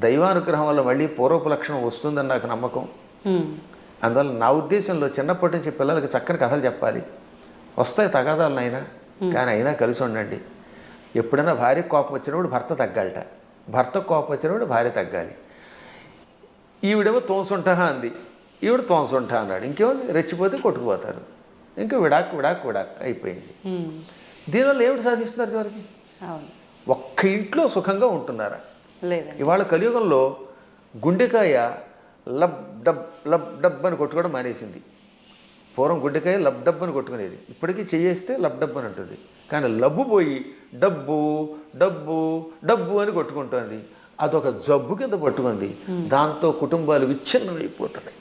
దైవానుగ్రహం వల్ల మళ్ళీ పూర్వపు లక్షణం వస్తుందని నాకు నమ్మకం. అందువల్ల నా ఉద్దేశంలో చిన్నప్పటి నుంచి పిల్లలకి చక్కని కథలు చెప్పాలి. వస్తాయి తగాదాలు అయినా, కానీ అయినా కలిసి ఉండండి. ఎప్పుడైనా భార్యకు కోపం వచ్చినప్పుడు భర్త తగ్గాలట, భర్తకు కోపం వచ్చినప్పుడు భార్య తగ్గాలి. ఈవిడేమో తోసుంటా అంది, ఈవిడ తోసుంటా అన్నాడు, ఇంకేముంది రెచ్చిపోతే కొట్టుకుపోతారు, ఇంకా విడాక్ అయిపోయింది. దీనివల్ల ఏమిటి సాధిస్తున్నారు చివరికి? ఒక్క ఇంట్లో సుఖంగా ఉంటున్నారా? ఇవాళ కలియుగంలో గుండెకాయ లబ్ డబ్ అని కొట్టుకోవడం మానేసింది. పూర్వం గుండెకాయ లబ్ డబ్ అని కొట్టుకునేది, ఇప్పటికీ చేయేస్తే లబ్ డబ్ అని ఉంటుంది. కానీ లబ్బు పోయి డబ్బు డబ్బు డబ్బు అని కొట్టుకుంటుంది. అదొక జబ్బు కింద పట్టుకుంది. దాంతో కుటుంబాలు విచ్ఛిన్నమైపోతున్నాయి.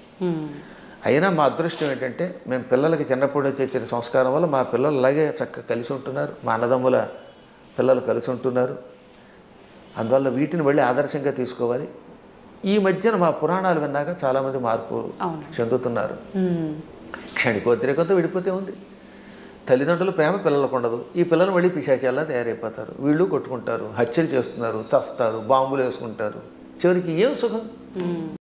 అయినా మా అదృష్టం ఏంటంటే మేము పిల్లలకి చిన్నప్పుడు చేసిన సంస్కారం వల్ల మా పిల్లలు అలాగే చక్కగా కలిసి ఉంటున్నారు, మా అన్నదమ్ముల పిల్లలు కలిసి ఉంటున్నారు. అందువల్ల వీటిని మళ్ళీ ఆదర్శంగా తీసుకోవాలి. ఈ మధ్యన మా పురాణాలు విన్నాక చాలామంది మార్పు చెందుతున్నారు. క్షణికోద్రేకంతో విడిపోతే ఉంది. తల్లిదండ్రుల ప్రేమ పిల్లలకు ఉండదు, ఈ పిల్లలు మళ్ళీ పిశాచాల్లా తయారైపోతారు. వీళ్ళు కొట్టుకుంటారు, హత్యలు చేస్తున్నారు, చస్తారు, బాంబులు వేసుకుంటారు. చివరికి ఏం సుఖం?